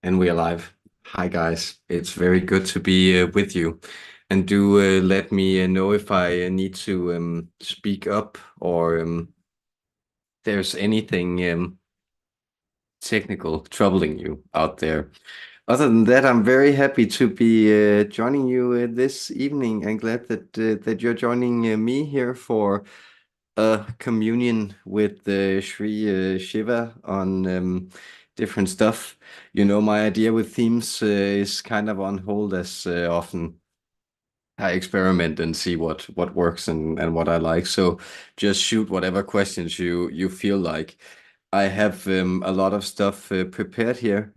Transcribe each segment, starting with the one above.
And we are live. Hi, guys. It's very good to be with you. And do let me know if I need to speak up or there's anything technical troubling you out there. Other than that, I'm very happy to be joining you this evening and glad that you're joining me here for a communion with Sri Shiva on different stuff. You know, my idea with themes is kind of on hold as often I experiment and see what works and what I like. So just shoot whatever questions you feel like. I have a lot of stuff prepared here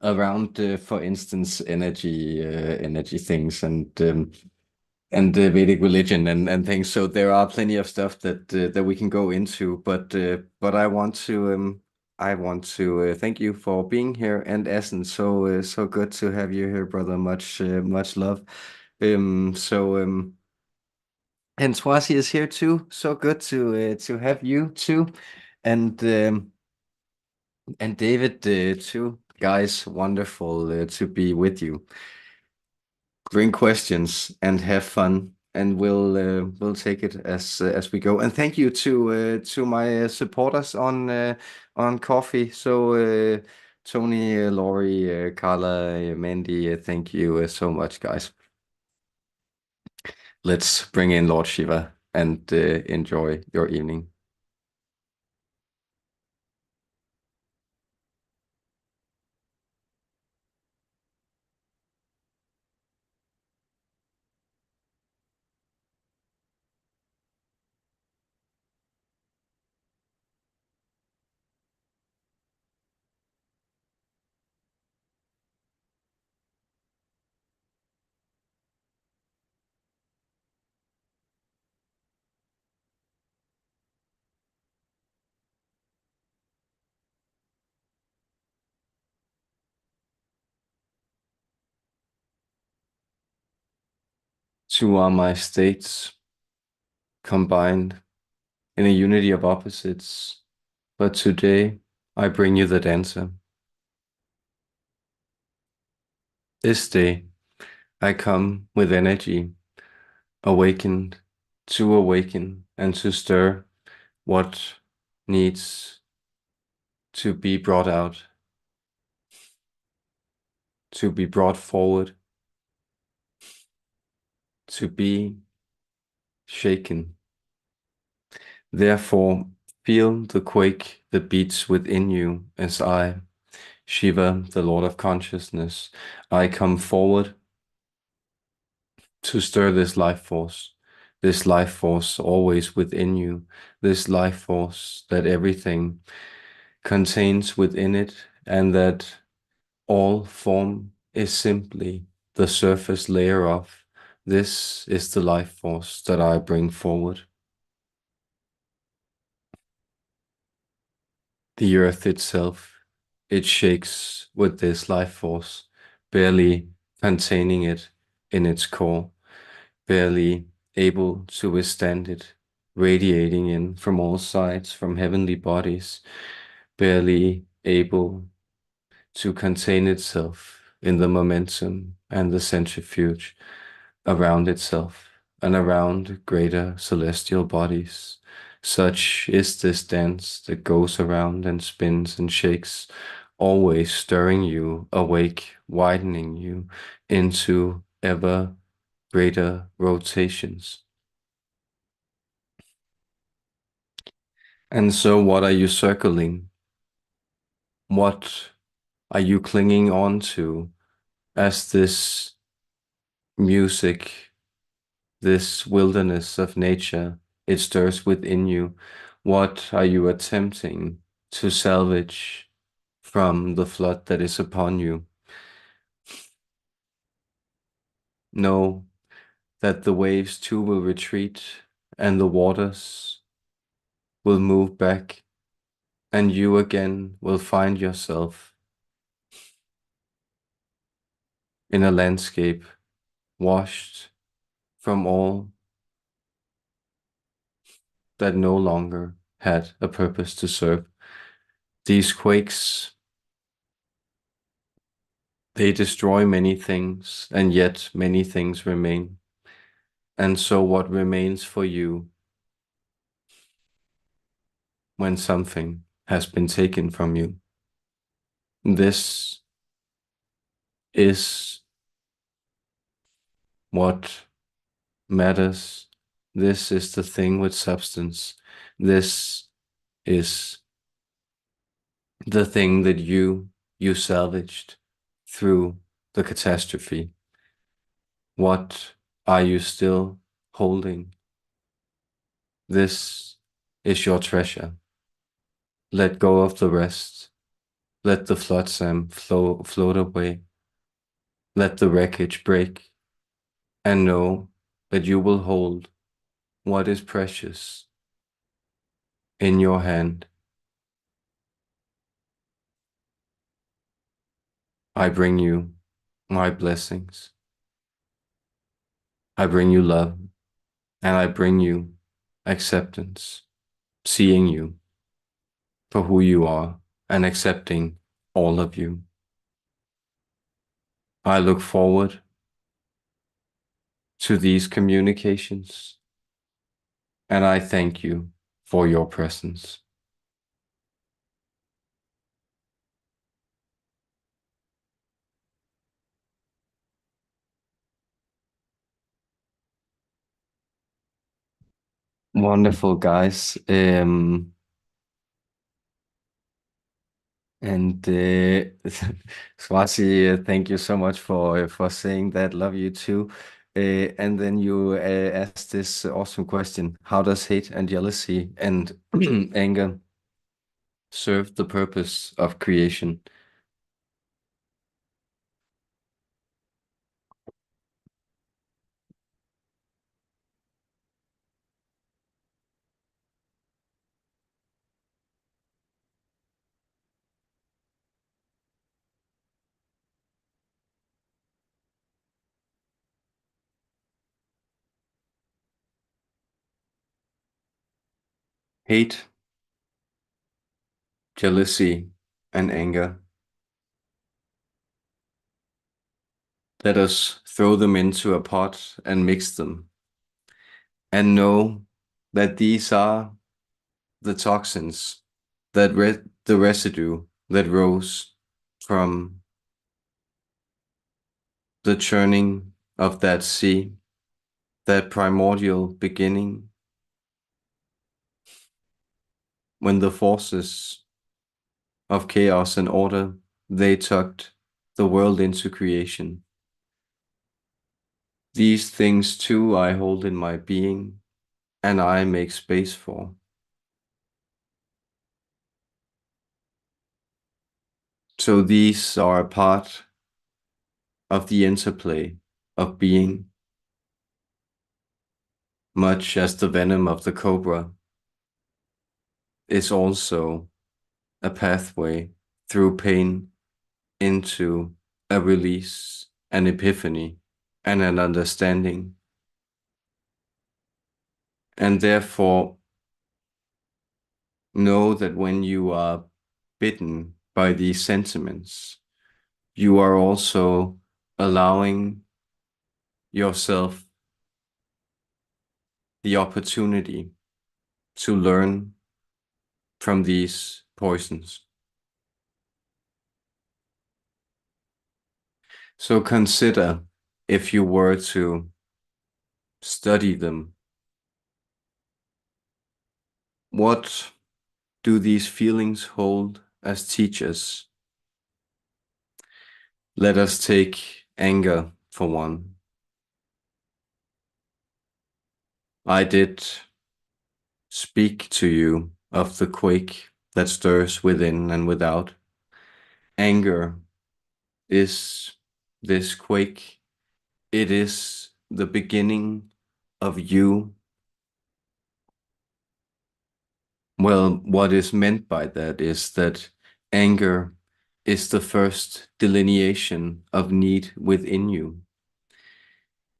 around, for instance, energy things and Vedic religion and things. So there are plenty of stuff that we can go into, but I want to thank you for being here and Essen. So good to have you here, brother. Much love. So and Swasi is here too. So good to have you too, and and David too. Guys, wonderful to be with you. Bring questions and have fun, and we'll take it as we go. And thank you to my supporters on Coffee. So Tony, Laurie, Carla, Mandy, thank you so much, guys. Let's bring in Lord Shiva and enjoy your evening. Two are my states combined in a unity of opposites, but today I bring you the dancer. This day I come with energy awakened to awaken and to stir what needs to be brought out, to be brought forward, to be shaken. Therefore, feel the quake that beats within you as I, Shiva, the Lord of Consciousness, I come forward to stir this life force always within you, this life force that everything contains within it, and that all form is simply the surface layer of. This is the life force that I bring forward. The earth itself, it shakes with this life force, barely containing it in its core, barely able to withstand it, radiating in from all sides, from heavenly bodies, barely able to contain itself in the momentum and the centrifuge around itself and around greater celestial bodies. Such is this dance that goes around and spins and shakes, always stirring you awake, widening you into ever greater rotations. And so, what are you circling? What are you clinging on to as this music, this wilderness of nature, it stirs within you? What are you attempting to salvage from the flood that is upon you? Know that the waves too will retreat and the waters will move back, and you again will find yourself in a landscape washed from all that no longer had a purpose to serve. These quakes They destroy many things, and yet many things remain. And so what remains for you when something has been taken from you? This is what matters. This is the thing with substance. This is the thing that you salvaged through the catastrophe. What are you still holding? This is your treasure. Let go of the rest. Let the flotsam float away. Let the wreckage break, and know that you will hold what is precious in your hand. I bring you my blessings. I bring you love, and I bring you acceptance, seeing you for who you are and accepting all of you. I look forward to these communications, and I thank you for your presence. Wonderful, guys. And Swati, thank you so much for saying that. Love you too. And then you asked this awesome question: how does hate and jealousy and anger serve the purpose of creation? Hate, jealousy, and anger. Let us throw them into a pot and mix them, and know that these are the toxins, the residue that rose from the churning of that sea, that primordial beginning, when the forces of chaos and order, they tucked the world into creation. These things too I hold in my being, and I make space for. So these are a part of the interplay of being, much as the venom of the cobra is also a pathway through pain into a release, an epiphany, and an understanding. And therefore, know that when you are bitten by these sentiments, you are also allowing yourself the opportunity to learn from these poisons. So consider, if you were to study them, what do these feelings hold as teachers? Let us take anger for one. I did speak to you of the quake that stirs within and without. Anger is this quake. It is the beginning of you. Well, what is meant by that is that anger is the first delineation of need within you.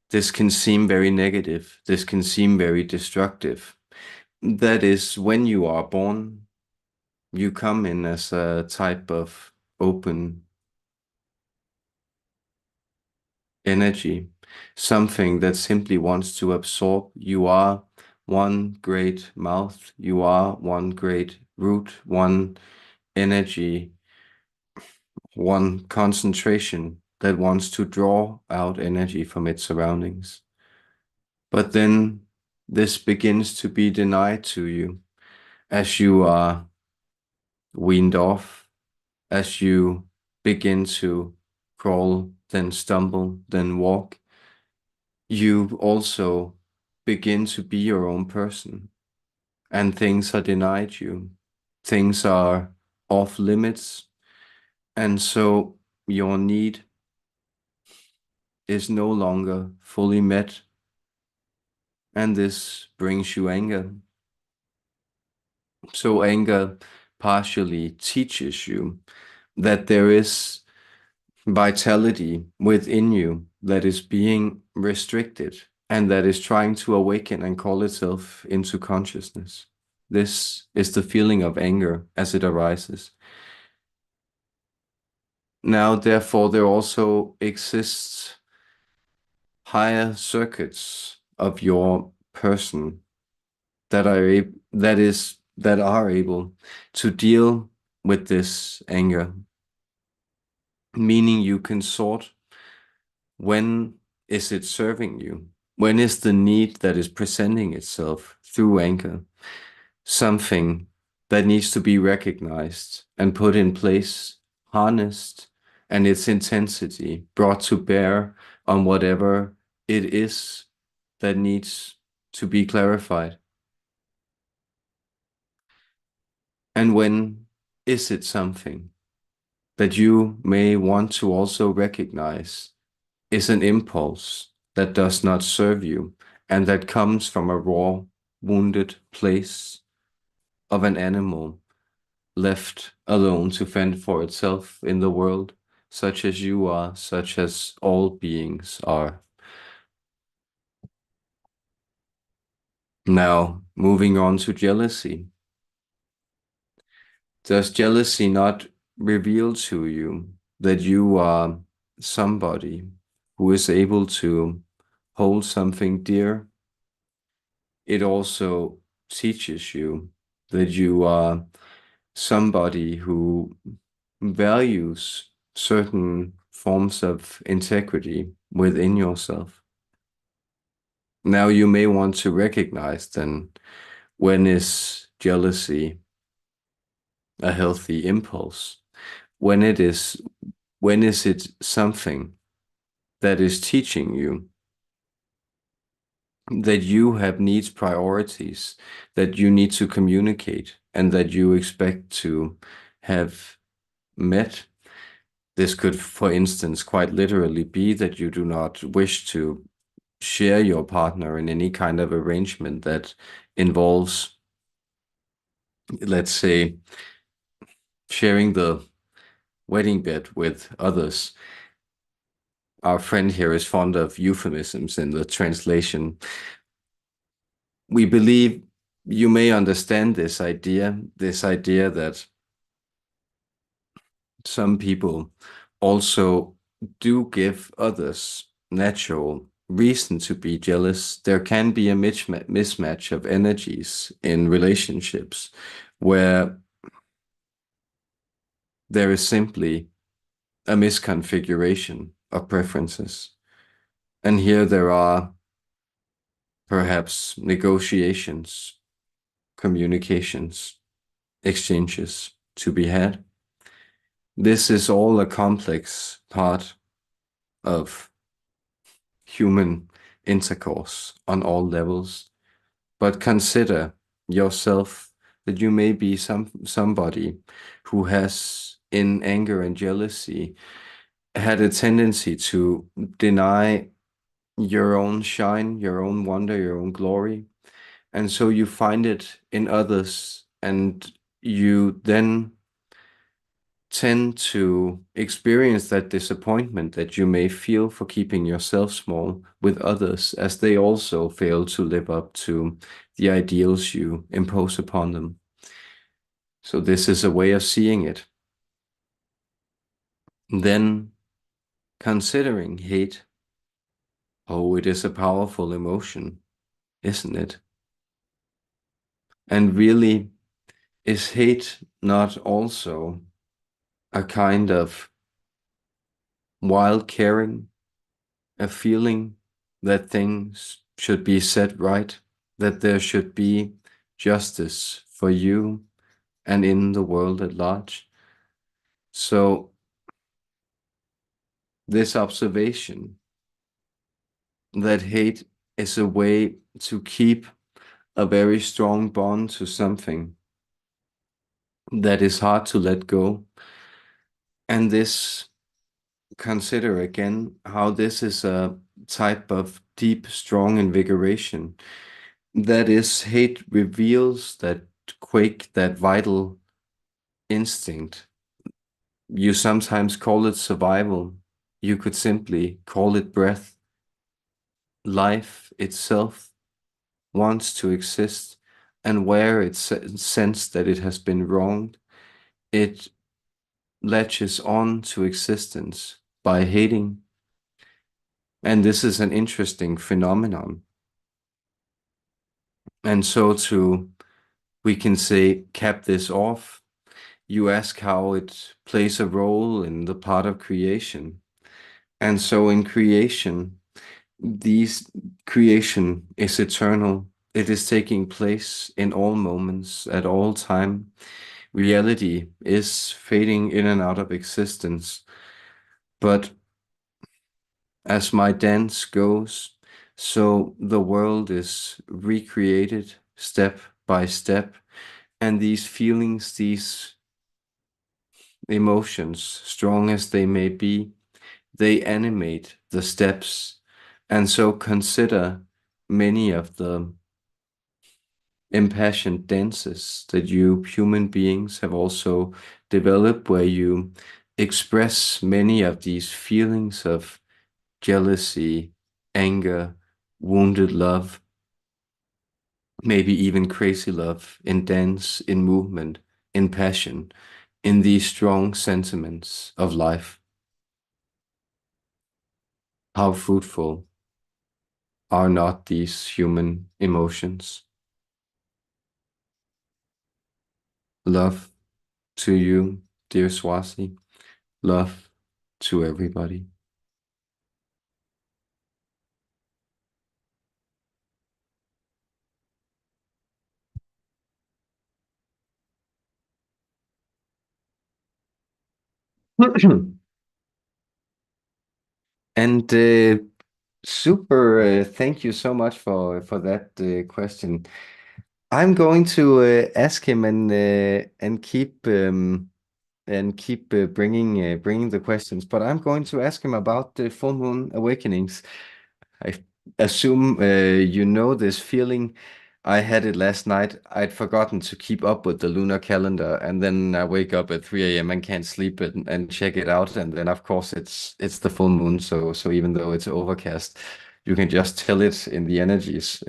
This can seem very negative. This can seem very destructive. That is, when you are born, you come in as a type of open energy, something that simply wants to absorb. You are one great mouth, you are one great root, one energy, one concentration that wants to draw out energy from its surroundings. But then this begins to be denied to you as you are weaned off, as you begin to crawl, then stumble, then walk. You also begin to be your own person, and things are denied you. Things are off limits, and so your need is no longer fully met, and this brings you anger. So anger partially teaches you that there is vitality within you that is being restricted and that is trying to awaken and call itself into consciousness. This is the feeling of anger as it arises. Now, therefore, there also exists higher circuits of your person that are able to deal with this anger, meaning you can sort when is it serving you? When is the need that is presenting itself through anger something that needs to be recognized and put in place, harnessed, and its intensity brought to bear on whatever it is that needs to be clarified? And when is it something that you may want to also recognize is an impulse that does not serve you and that comes from a raw, wounded place of an animal left alone to fend for itself in the world, such as you are, such as all beings are? Now, moving on to jealousy. Does jealousy not reveal to you that you are somebody who is able to hold something dear? It also teaches you that you are somebody who values certain forms of integrity within yourself. Now you may want to recognize then, when is jealousy a healthy impulse? When it is, when is it something that is teaching you that you have needs, priorities that you need to communicate and that you expect to have met? This could, for instance, quite literally be that you do not wish to share your partner in any kind of arrangement that involves, let's say, sharing the wedding bed with others. Our friend here is fond of euphemisms in the translation. We believe you may understand this idea that some people also do give others natural reason to be jealous. There can be a mismatch of energies in relationships where there is simply a misconfiguration of preferences. And here there are perhaps negotiations, communications, exchanges to be had. This is all a complex part of human intercourse on all levels. But consider yourself that you may be somebody who has, in anger and jealousy, had a tendency to deny your own shine, your own wonder, your own glory. And so you find it in others, and you then tend to experience that disappointment that you may feel for keeping yourself small with others, as they also fail to live up to the ideals you impose upon them. So this is a way of seeing it. Then considering hate. Oh, it is a powerful emotion, isn't it? And really, is hate not also a kind of wild caring, a feeling that things should be set right, that there should be justice for you and in the world at large? So, this observation that hate is a way to keep a very strong bond to something that is hard to let go. And this, consider again how this is a type of deep, strong invigoration. That is, hate reveals that quake, that vital instinct. You sometimes call it survival. You could simply call it breath. Life itself wants to exist, and where it sensed that it has been wronged, it latches on to existence by hating. And this is an interesting phenomenon. And so we can say, cap this off. You ask how it plays a role in the part of creation. And so in creation, these creation is eternal. It is taking place in all moments, at all time. Reality is fading in and out of existence. But as my dance goes, so the world is recreated step by step, and these feelings, these emotions, strong as they may be, they animate the steps. And so consider many of the impassioned dances that you human beings have also developed, where you express many of these feelings of jealousy, anger, wounded love, maybe even crazy love, in dance, in movement, in passion, in these strong sentiments of life. How fruitful are not these human emotions? Love to you, dear Swasi. Love to everybody. And super, thank you so much for that question. I'm going to ask him and keep bringing the questions, but I'm going to ask him about the full moon awakenings. I assume you know this feeling. I had it last night. I'd forgotten to keep up with the lunar calendar, and then I wake up at 3 a.m. and can't sleep and check it out. And then of course it's the full moon, so even though it's overcast, you can just tell it in the energies.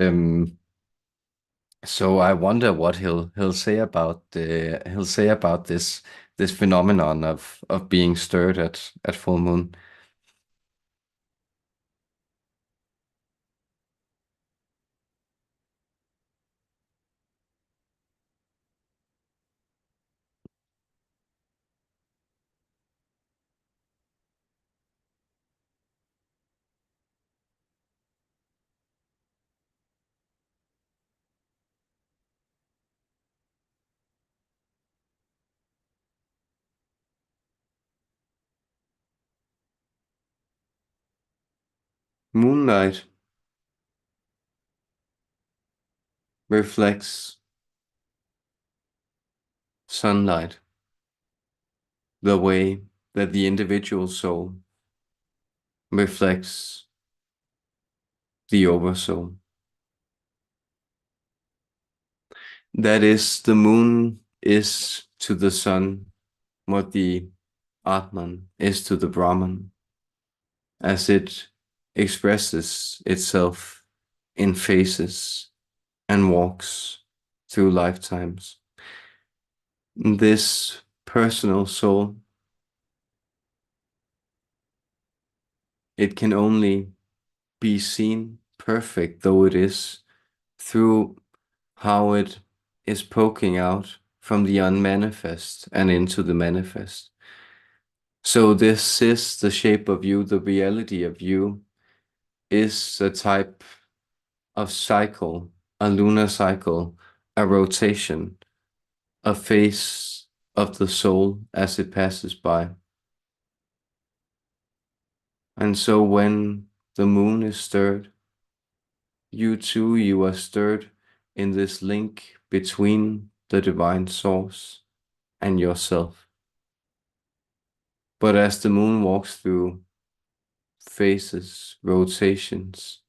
So I wonder what he'll say about this phenomenon of being stirred at full moon. Moonlight reflects sunlight, the way that the individual soul reflects the oversoul. That is, the moon is to the sun what the Atman is to the Brahman, as it expresses itself in phases and walks through lifetimes. This personal soul, it can only be seen, perfect though it is, through how it is poking out from the unmanifest and into the manifest. So this is the shape of you, the reality of you is a type of cycle, a lunar cycle, a rotation, a phase of the soul as it passes by. And so when the moon is stirred, you too, you are stirred in this link between the divine source and yourself. But as the moon walks through phases, rotations,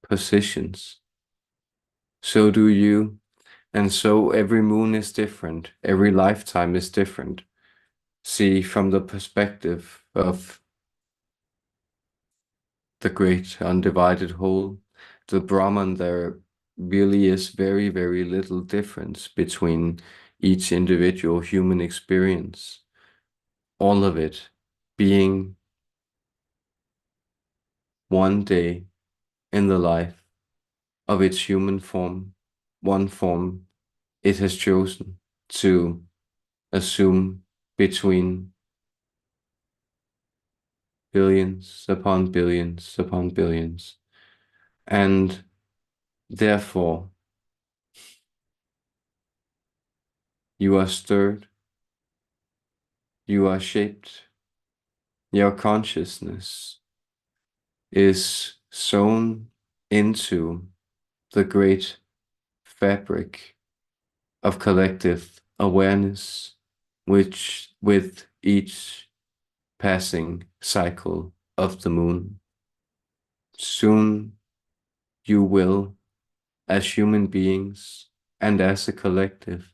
positions, so do you. And so every moon is different, every lifetime is different. See, from the perspective of the great undivided whole, the Brahman, there really is very, very little difference between each individual human experience. All of it being one day in the life of its human form, one form it has chosen to assume between billions upon billions upon billions. And therefore, you are stirred, you are shaped, your consciousness is sewn into the great fabric of collective awareness, which with each passing cycle of the moon, soon you will, as human beings and as a collective,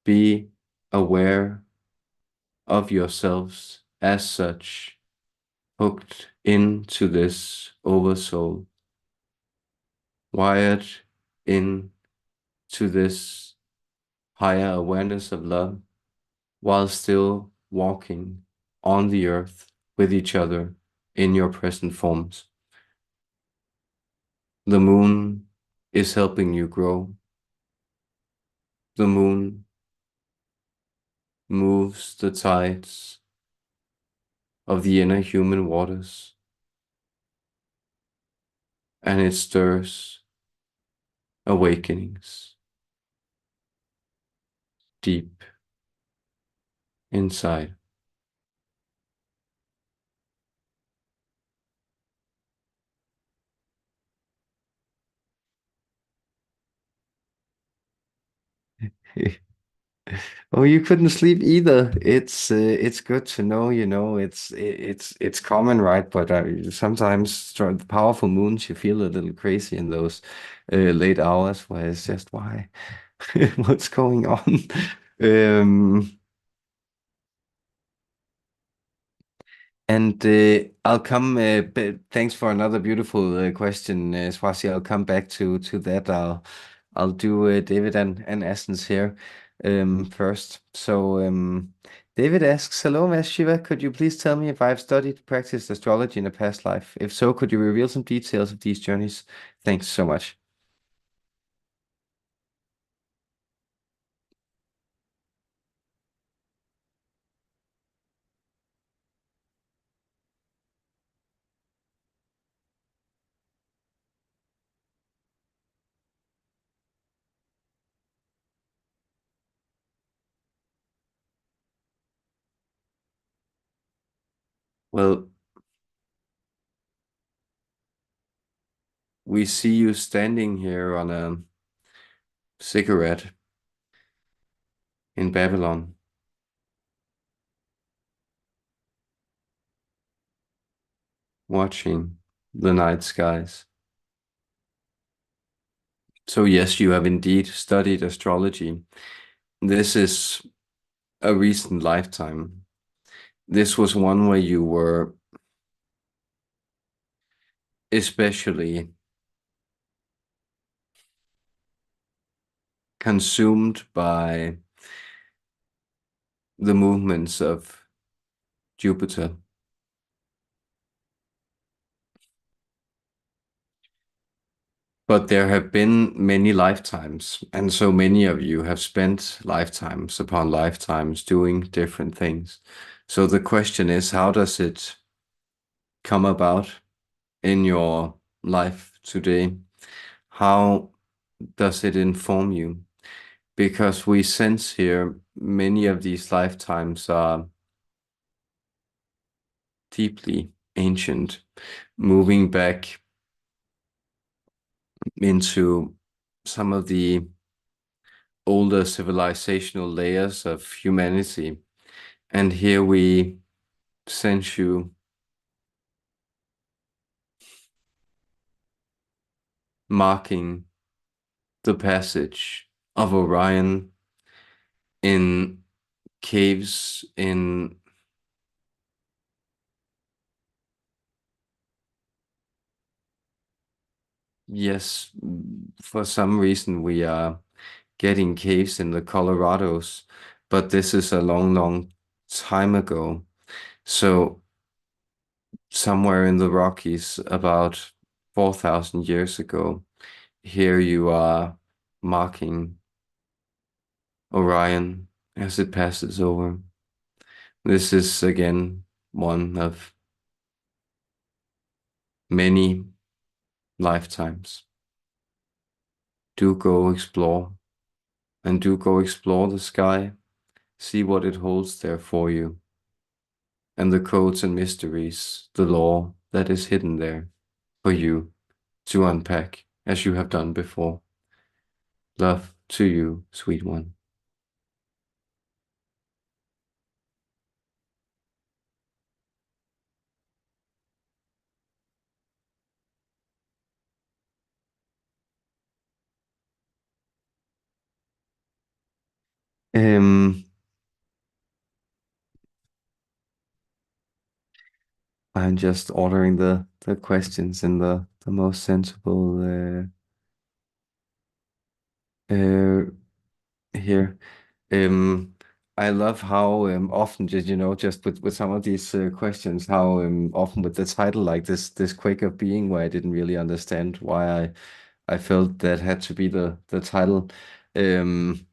be aware of yourselves as such, hooked into this oversoul, wired in to this higher awareness of love, while still walking on the earth with each other in your present forms. The moon is helping you grow. The moon moves the tides of the inner human waters, and it stirs awakenings deep inside. Oh, you couldn't sleep either. It's good to know, it's common, right? But sometimes the powerful moons, you feel a little crazy in those late hours where it's just why, what's going on? Um, and I'll come. Thanks for another beautiful question, Swasi. I'll come back to that. I'll do David and Essence here first. So David asks, "Hello, Master Shiva. Could you please tell me if I've studied, practiced astrology in a past life? If so, could you reveal some details of these journeys? Thanks so much." Well, we see you standing here on a cigarette in Babylon, watching the night skies. So yes, you have indeed studied astrology. This is a recent lifetime. This was one where you were especially consumed by the movements of Jupiter But there have been many lifetimes, and so many of you have spent lifetimes upon lifetimes doing different things. So the question is, how does it come about in your life today? How does it inform you? Because we sense here many of these lifetimes are deeply ancient, moving back into some of the older civilizational layers of humanity. And here we sense you marking the passage of Orion in caves in, yes, for some reason we are getting caves in the Colorados, but this is a long, long time ago. So somewhere in the Rockies, about 4,000 years ago, here you are marking Orion as it passes over. This is again one of many lifetimes. Do go explore, and do go explore the sky, see what it holds there for you, and the codes and mysteries, the lore that is hidden there for you to unpack as you have done before. Love to you, sweet one. Um, I'm just ordering the questions in the most sensible uh, here. Um, I love how often, just just with some of these questions, how often with the title like this Quake of Being, where I didn't really understand why I felt that had to be the title. Um,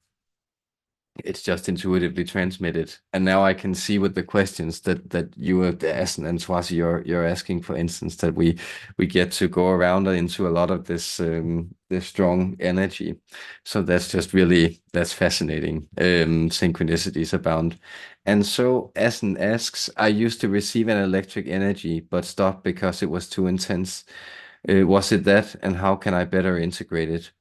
it's just intuitively transmitted. And now I can see with the questions that you are asking, and Swasi, you're asking, for instance, that we get to go around into a lot of this strong energy. So that's just really that's fascinating. Synchronicities abound. And so Asen asks, I used to receive an electric energy, but stopped because it was too intense. Was it that, and how can I better integrate it?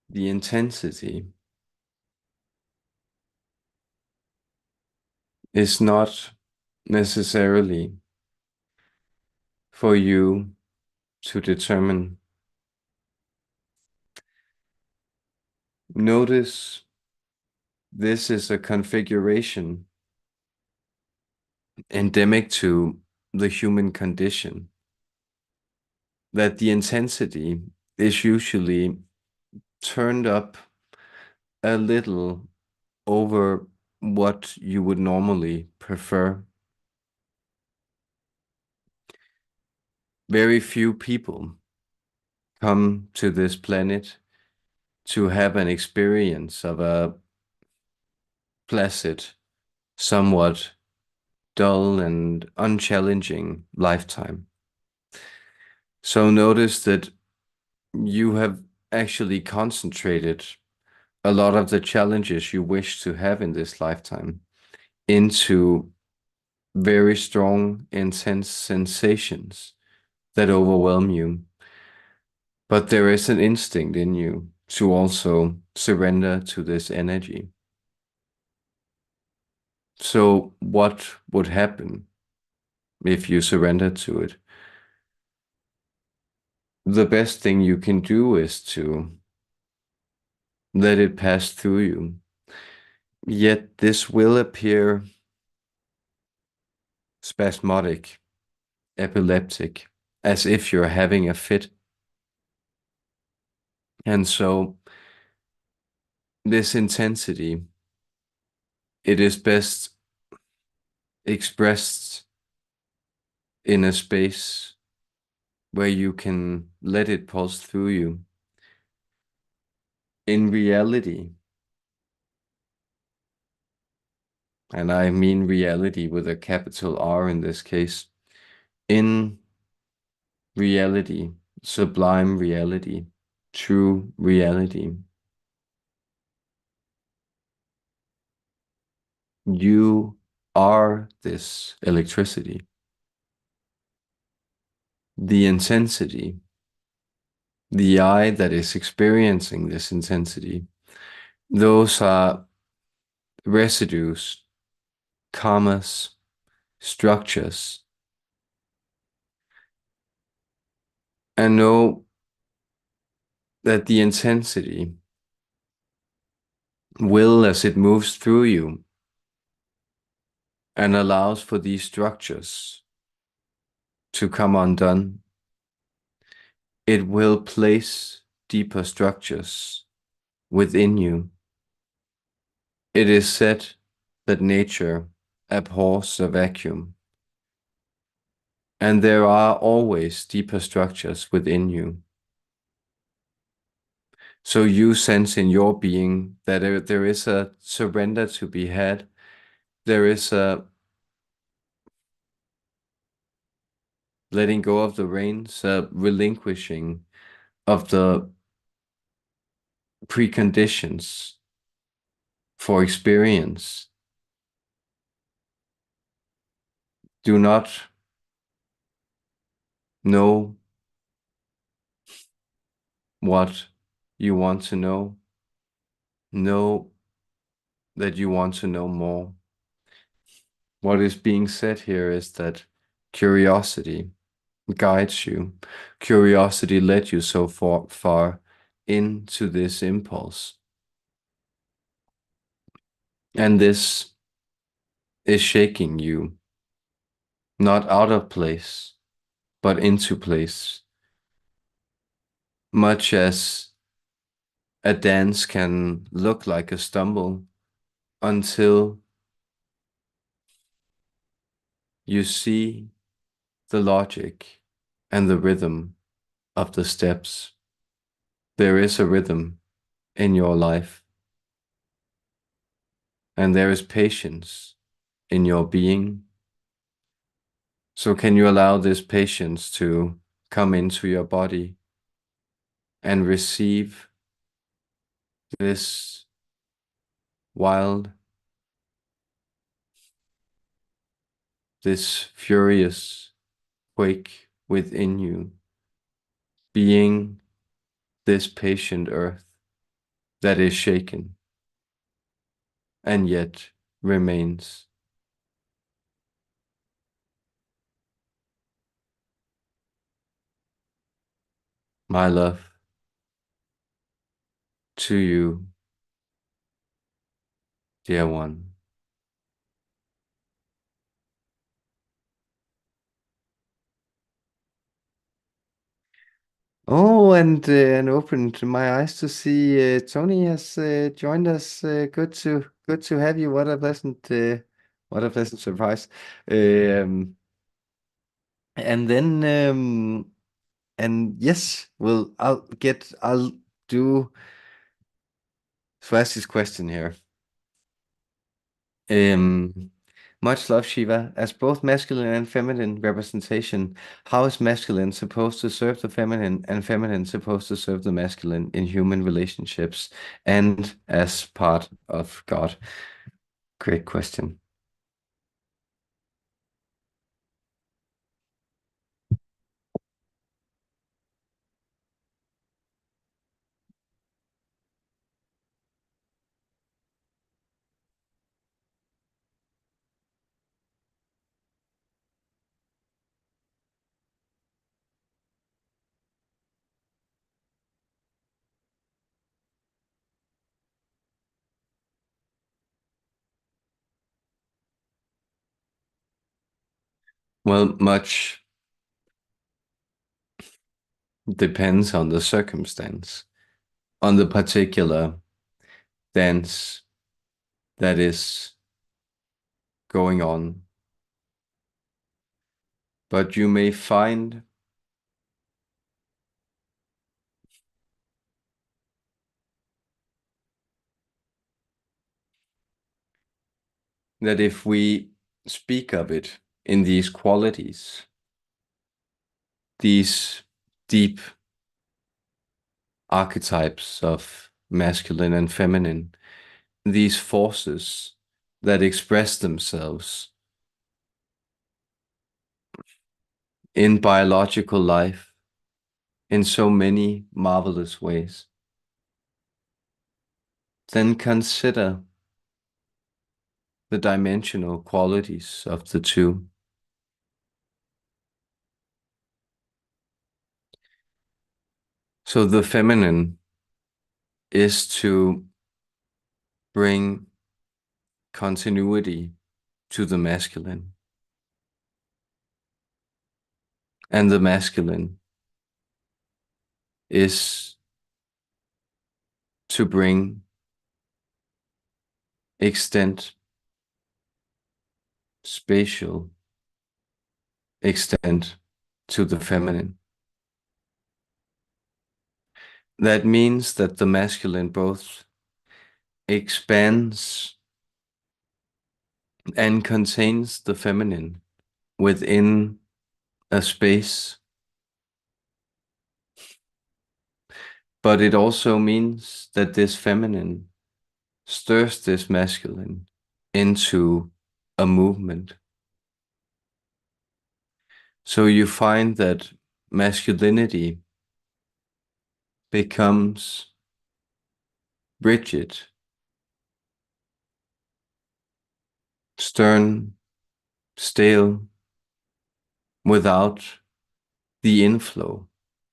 The intensity is not necessarily for you to determine. Notice this is a configuration endemic to the human condition, that the intensity is usually turned up a little over what you would normally prefer. Very few people come to this planet to have an experience of a placid, somewhat dull and unchallenging lifetime. So notice that you have actually concentrated a lot of the challenges you wish to have in this lifetime into very strong, intense sensations that overwhelm you. But there is an instinct in you to also surrender to this energy. So what would happen? if you surrender to it. The best thing you can do is to let it pass through you. Yet this will appear spasmodic, epileptic, as if you're having a fit. And so this intensity, it is best expressed in a space where you can let it pulse through you. In reality, and I mean reality with a capital R in this case, in reality, sublime reality, true reality, you are this electricity. The intensity, the I that is experiencing this intensity, those are residues, karmas, structures. And know that the intensity will, as it moves through you and allows for these structures to come undone, it will place deeper structures within you. It is said that nature abhors a vacuum, and there are always deeper structures within you. So you sense in your being that there is a surrender to be had. There is a letting go of the reins, a relinquishing of the preconditions for experience. Do not know what you want to know. Know that you want to know more. What is being said here is that curiosity guides you. Curiosity led you so far into this impulse. And this is shaking you, not out of place, but into place. Much as a dance can look like a stumble until you see the logic and the rhythm of the steps. There is a rhythm in your life, and there is patience in your being. So can you allow this patience to come into your body and receive this wild, this furious quake within you, being this patient earth that is shaken and yet remains. My love to you, dear one. Oh, and opened my eyes to see Tony has joined us. Good to have you. What a pleasant surprise. Um, and then and yes, I'll do Swasi's question here. Um, Much love, Shiva. As both masculine and feminine representation, how is masculine supposed to serve the feminine and feminine supposed to serve the masculine in human relationships and as part of God? Great question. Well, much depends on the circumstance, on the particular dance that is going on. But you may find that if we speak of it in these qualities, these deep archetypes of masculine and feminine, these forces that express themselves in biological life in so many marvelous ways, then consider the dimensional qualities of the two. So the feminine is to bring continuity to the masculine, and the masculine is to bring extent, spatial extent to the feminine. That means that the masculine both expands and contains the feminine within a space, but it also means that this feminine stirs this masculine into a movement. So you find that masculinity becomes rigid, stern, stale, without the inflow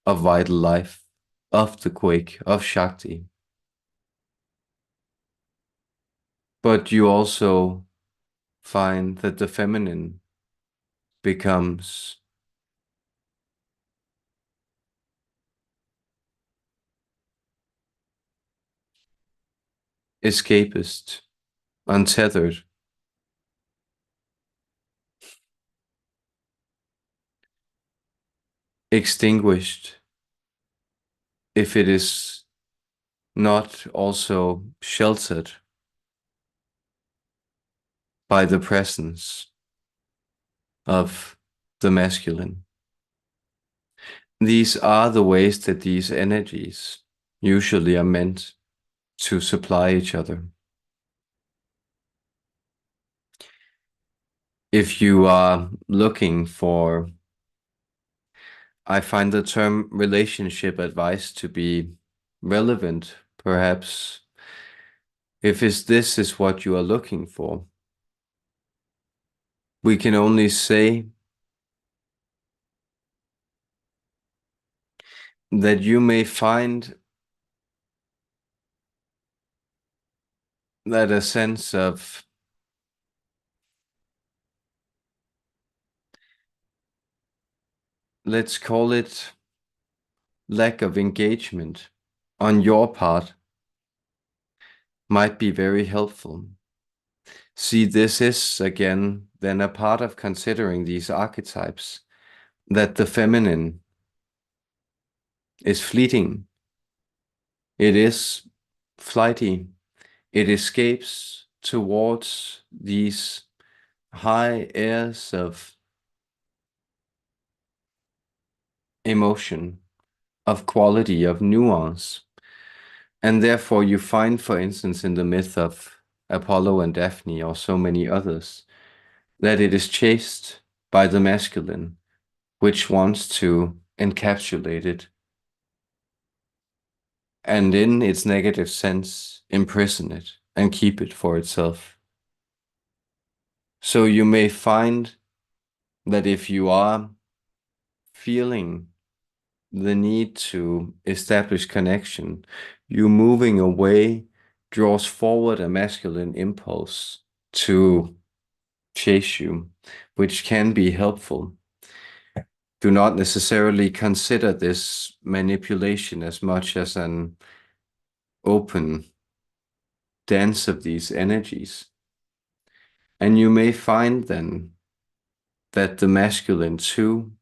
of vital life, of the Quake, of Shakti. But you also find that the feminine becomes escapist, untethered, extinguished, if it is not also sheltered by the presence of the masculine. These are the ways that these energies usually are meant to supply each other. If you are looking for, I find the term relationship advice to be relevant, perhaps, if this is what you are looking for. We can only say that you may find that a sense of let's call it lack of engagement on your part might be very helpful. See, this is again then a part of considering these archetypes, that the feminine is fleeting, it is flighty, it escapes towards these high airs of emotion, of quality, of nuance. And therefore you find, for instance, in the myth of Apollo and Daphne, or so many others, that it is chased by the masculine, which wants to encapsulate it, and in its negative sense, imprison it and keep it for itself. So you may find that if you are feeling the need to establish connection, you moving away draws forward a masculine impulse to chase you, which can be helpful. Do not necessarily consider this manipulation as much as an open dance of these energies. And you may find then that the masculine too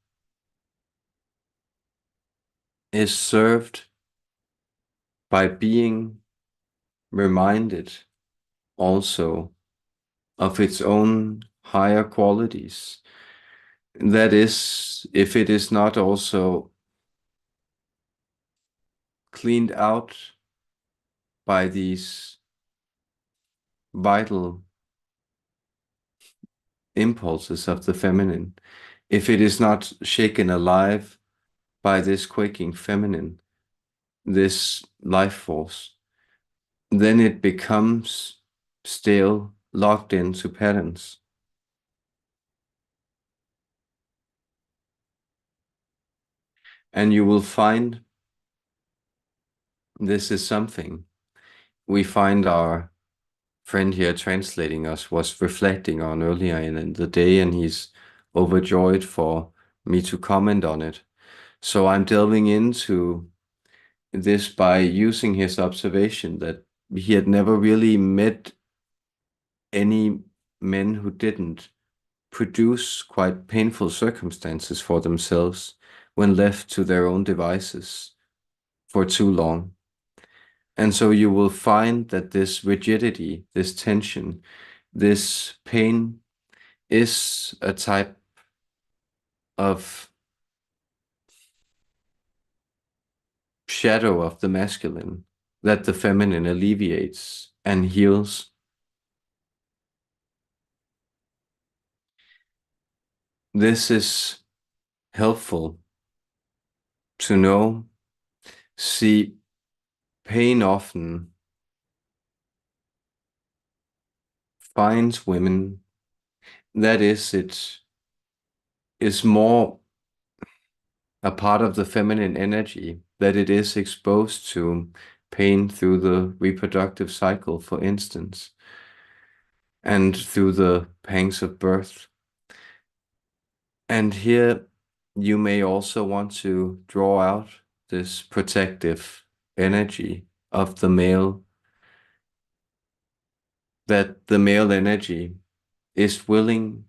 is served by being reminded also of its own higher qualities. That is, if it is not also cleaned out by these vital impulses of the feminine, if it is not shaken alive by this quaking feminine, this life force, then it becomes still locked into patterns. And you will find this is something we find our friend here translating us was reflecting on earlier in the day, and he's overjoyed for me to comment on it. So I'm delving into this by using his observation that he had never really met any men who didn't produce quite painful circumstances for themselves when left to their own devices for too long. And so you will find that this rigidity, this tension, this pain is a type of shadow of the masculine that the feminine alleviates and heals. This is helpful to know. See, pain often finds women. That is, it is more a part of the feminine energy that it is exposed to pain through the reproductive cycle, for instance, and through the pangs of birth. And here you may also want to draw out this protective energy of the male, that the male energy is willing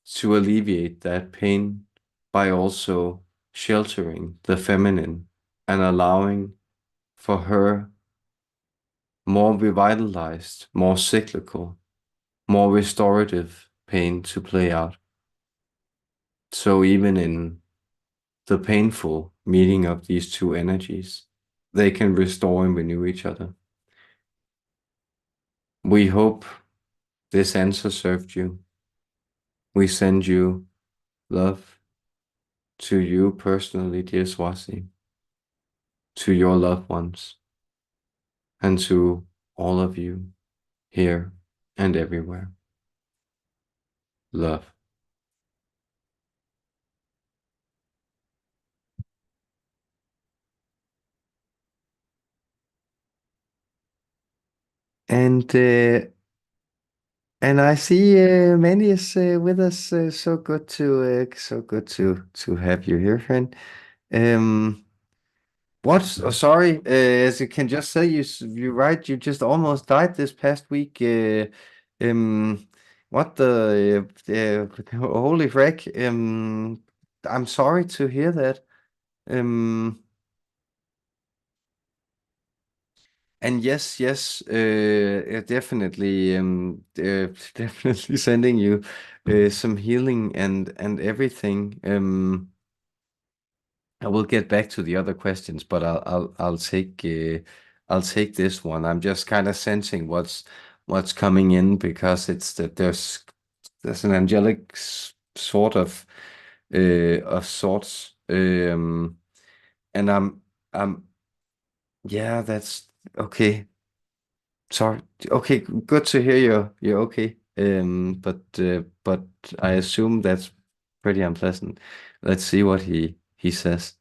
to alleviate that pain by also sheltering the feminine and allowing for her more revitalized, more cyclical, more restorative pain to play out. So even in the painful meeting of these two energies, they can restore and renew each other. We hope this answer served you. We send you love to you personally, dear Swasi, to your loved ones, and to all of you here and everywhere. Love. And and I see Mandy is with us. So good to have you here, friend. Um, what? Oh, sorry. As you can just say, you right. You just almost died this past week. Um, what the holy frack? I'm sorry to hear that. Um, and yes, definitely, definitely sending you some healing and everything. I will get back to the other questions, but I'll take this one. I'm just kind of sensing what's coming in because it's that there's an angelic sort of sorts, and I'm yeah, that's okay. Sorry. Okay, good to hear you're okay. But I assume that's pretty unpleasant. Let's see what he says.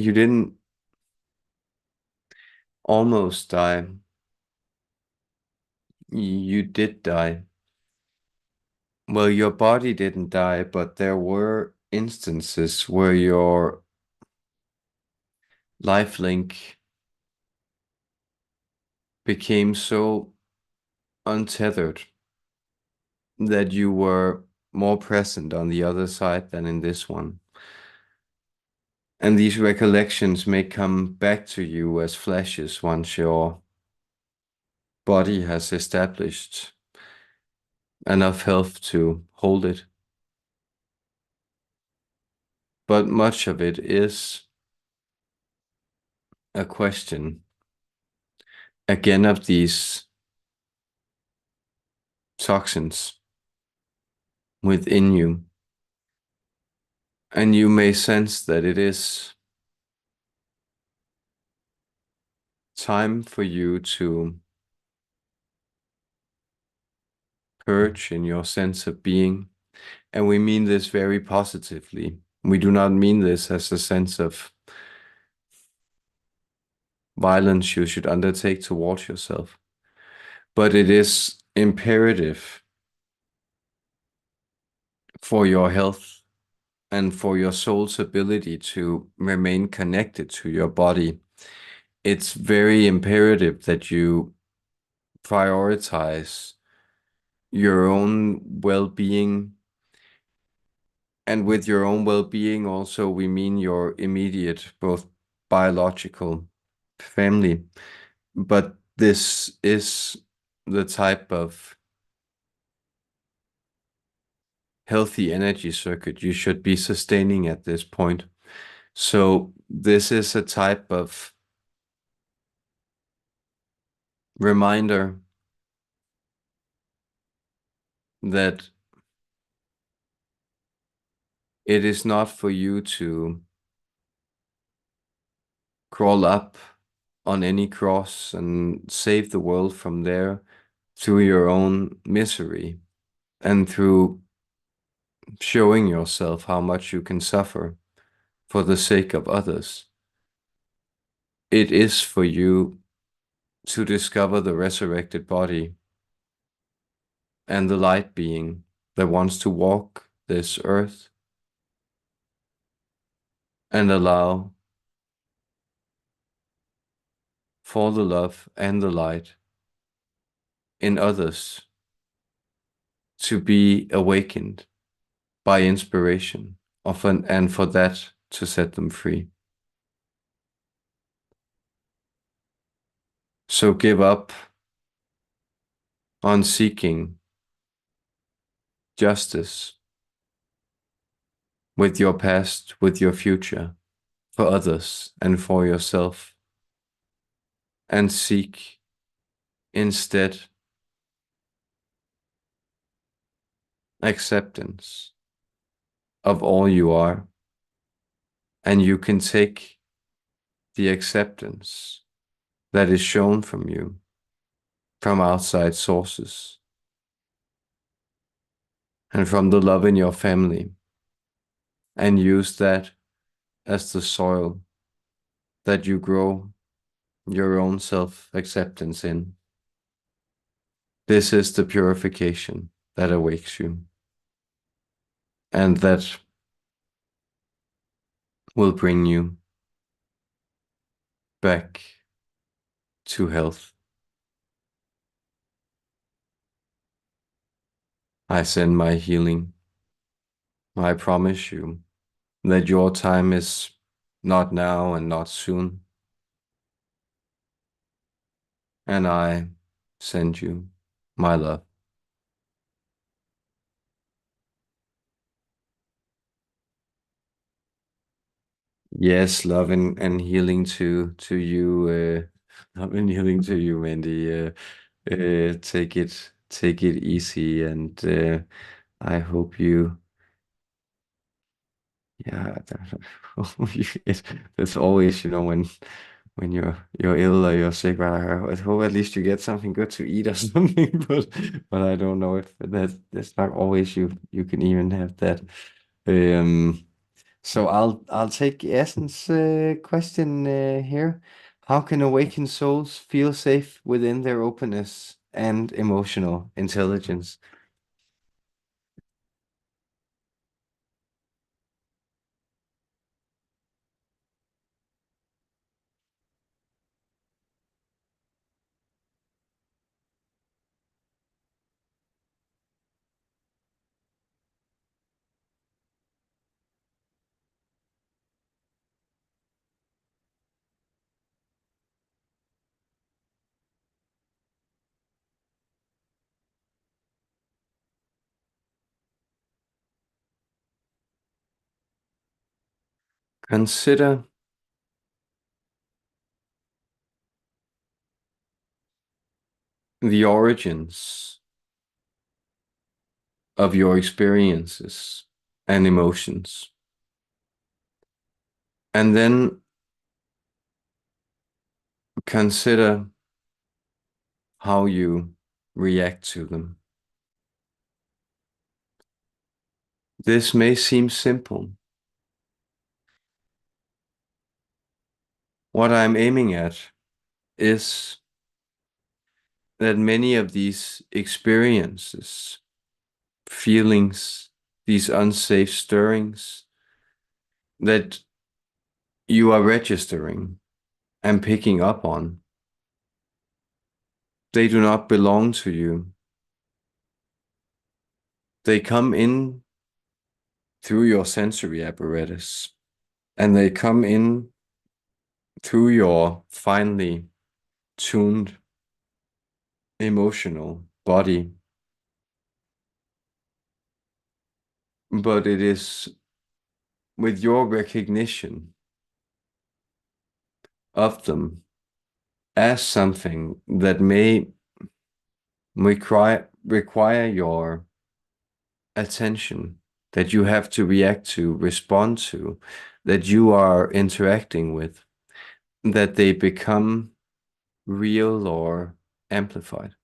You didn't almost die. You did die. Well, your body didn't die, but there were instances where your life link became so untethered that you were more present on the other side than in this one. And these recollections may come back to you as flashes once your body has established enough health to hold it. But much of it is a question, again, of these toxins within you. And you may sense that it is time for you to purge in your sense of being. And we mean this very positively. We do not mean this as a sense of violence you should undertake towards yourself. But it is imperative for your health and for your soul's ability to remain connected to your body. It's very imperative that you prioritize your own well-being. And with your own well-being also, we mean your immediate, both biological family. But this is the type of healthy energy circuit you should be sustaining at this point. So this is a type of reminder that it is not for you to crawl up on any cross and save the world from there through your own misery and through showing yourself how much you can suffer for the sake of others. It is for you to discover the resurrected body and the light being that wants to walk this earth and allow for the love and the light in others to be awakened by inspiration often, and for that to set them free. So give up on seeking justice with your past, with your future, for others and for yourself, and seek instead acceptance of all you are. And you can take the acceptance that is shown from you from outside sources and from the love in your family, and use that as the soil that you grow your own self-acceptance in. This is the purification that awakes you, and that will bring you back to health. I send my healing. I promise you that your time is not now and not soon. And I send you my love. Yes, love and healing to you. Love and healing to you, Mandy. Take it easy, and I hope you. Yeah, it's always, when you're ill or you're sick, right? I hope at least you get something good to eat or something. But I don't know if that's not always you can even have that. Um, So I'll take Essence question here. How can awakened souls feel safe within their openness and emotional intelligence? Consider the origins of your experiences and emotions, and then consider how you react to them. This may seem simple. What I'm aiming at is that many of these experiences, feelings, these unsafe stirrings that you are registering and picking up on, they do not belong to you. They come in through your sensory apparatus, and they come in through your finely tuned emotional body. But it is with your recognition of them as something that may require your attention, that you have to react to, respond to, that you are interacting with, that they become real or amplified.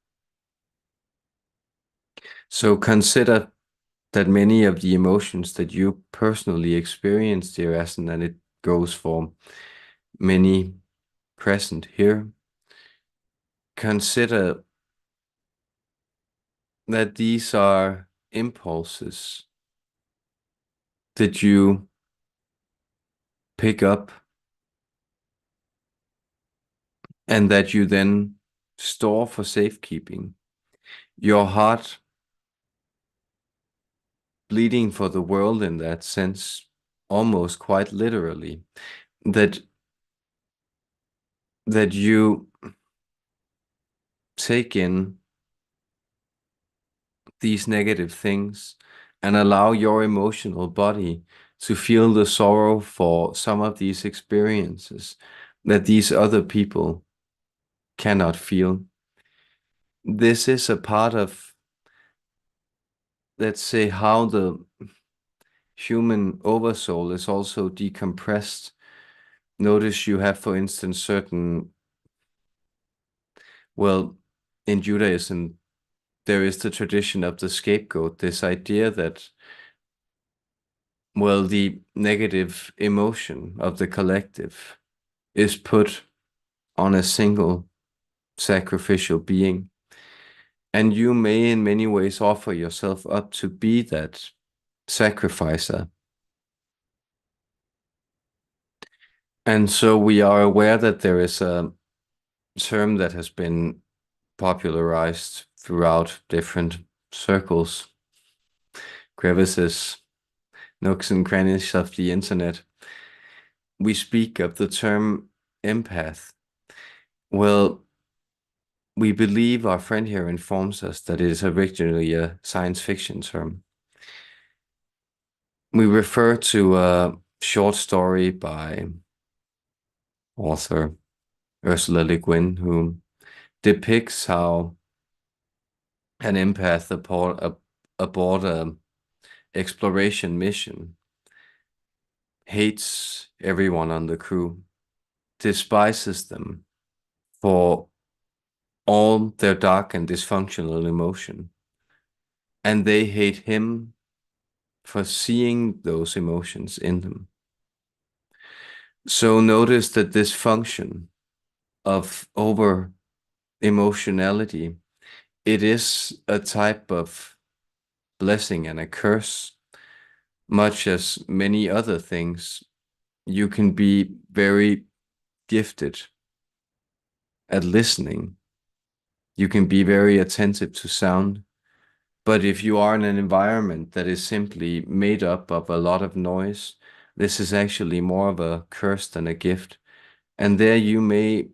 So consider that many of the emotions that you personally experience, dear Asen, and it goes for many present here, consider that these are impulses that you pick up and that you then store for safekeeping. Your heart bleeding for the world in that sense, almost quite literally, that you take in these negative things and allow your emotional body to feel the sorrow for some of these experiences that these other people cannot feel. This is a part of, let's say, how the human oversoul is also decompressed. Notice you have, for instance, certain, well, in Judaism, there is the tradition of the scapegoat, this idea that, well, the negative emotion of the collective is put on a single sacrificial being. And you may, in many ways, offer yourself up to be that sacrificer. And so we are aware that there is a term that has been popularized throughout different circles, crevices, nooks and crannies of the internet. We speak of the term empath. Well, we believe our friend here informs us that it is originally a science fiction term. We refer to a short story by author Ursula Le Guin, who depicts how an empath aboard a exploration mission hates everyone on the crew, despises them for all their dark and dysfunctional emotion, and they hate him for seeing those emotions in them. So notice that this function of over emotionality, it is a type of blessing and a curse, much as many other things. You can be very gifted at listening. You can be very attentive to sound. But if you are in an environment that is simply made up of a lot of noise, this is actually more of a curse than a gift. And there you may,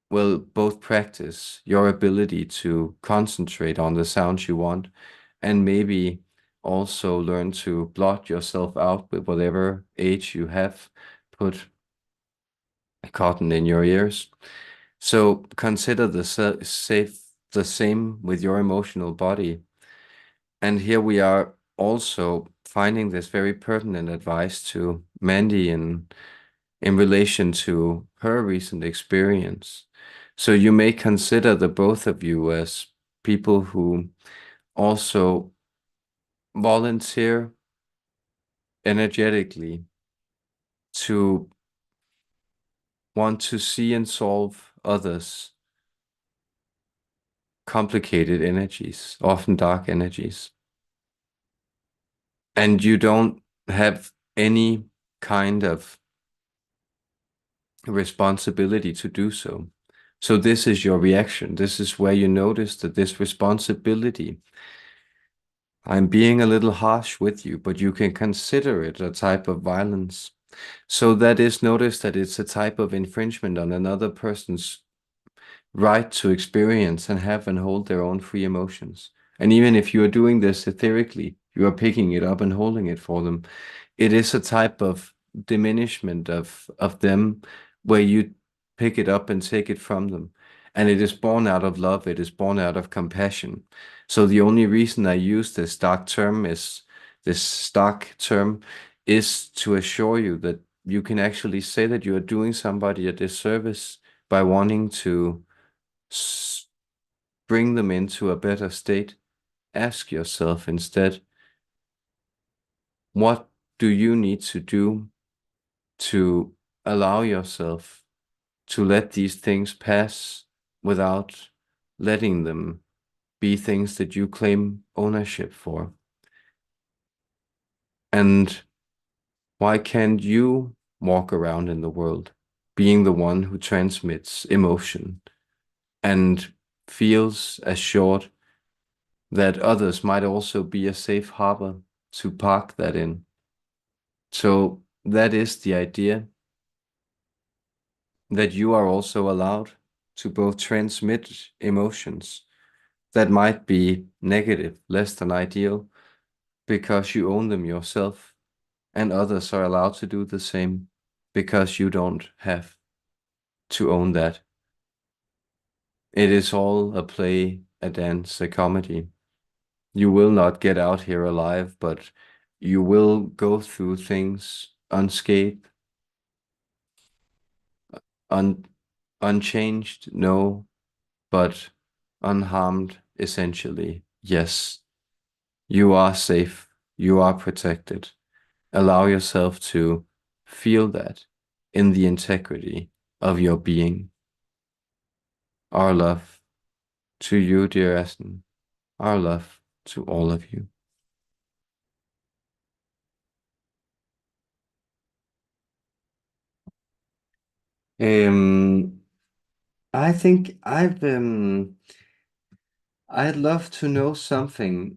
well, both practice your ability to concentrate on the sounds you want, and maybe also learn to blot yourself out with whatever age you have put cotton in your ears. So consider the same with your emotional body. And here we are also finding this very pertinent advice to Mandy in relation to her recent experience. So you may consider the both of you as people who also volunteer energetically to want to see and solve others' complicated energies, often dark energies. And you don't have any kind of responsibility to do so. So this is your reaction. This is where you notice that this responsibility, I'm being a little harsh with you, but you can consider it a type of violence. So that is, notice that it's a type of infringement on another person's right to experience and have and hold their own free emotions. And even if you are doing this etherically, you are picking it up and holding it for them. It is a type of diminishment of them where you pick it up and take it from them. And it is born out of love, it is born out of compassion. So the only reason I use this stark term is to assure you that you can actually say that you are doing somebody a disservice by wanting to bring them into a better state. Ask yourself instead, what do you need to do to allow yourself to let these things pass without letting them be things that you claim ownership for? And why can't you walk around in the world being the one who transmits emotion and feels assured that others might also be a safe harbor to park that in? So that is the idea, that you are also allowed to both transmit emotions that might be negative, less than ideal, because you own them yourself, and others are allowed to do the same because you don't have to own that. It is all a play, a dance, a comedy. You will not get out here alive, but you will go through things unscathed, un unchanged, no, but unharmed, essentially. Yes, you are safe, you are protected. Allow yourself to feel that in the integrity of your being. Our love to you, dear Aston. Our love to all of you. Um, I think I'd love to know something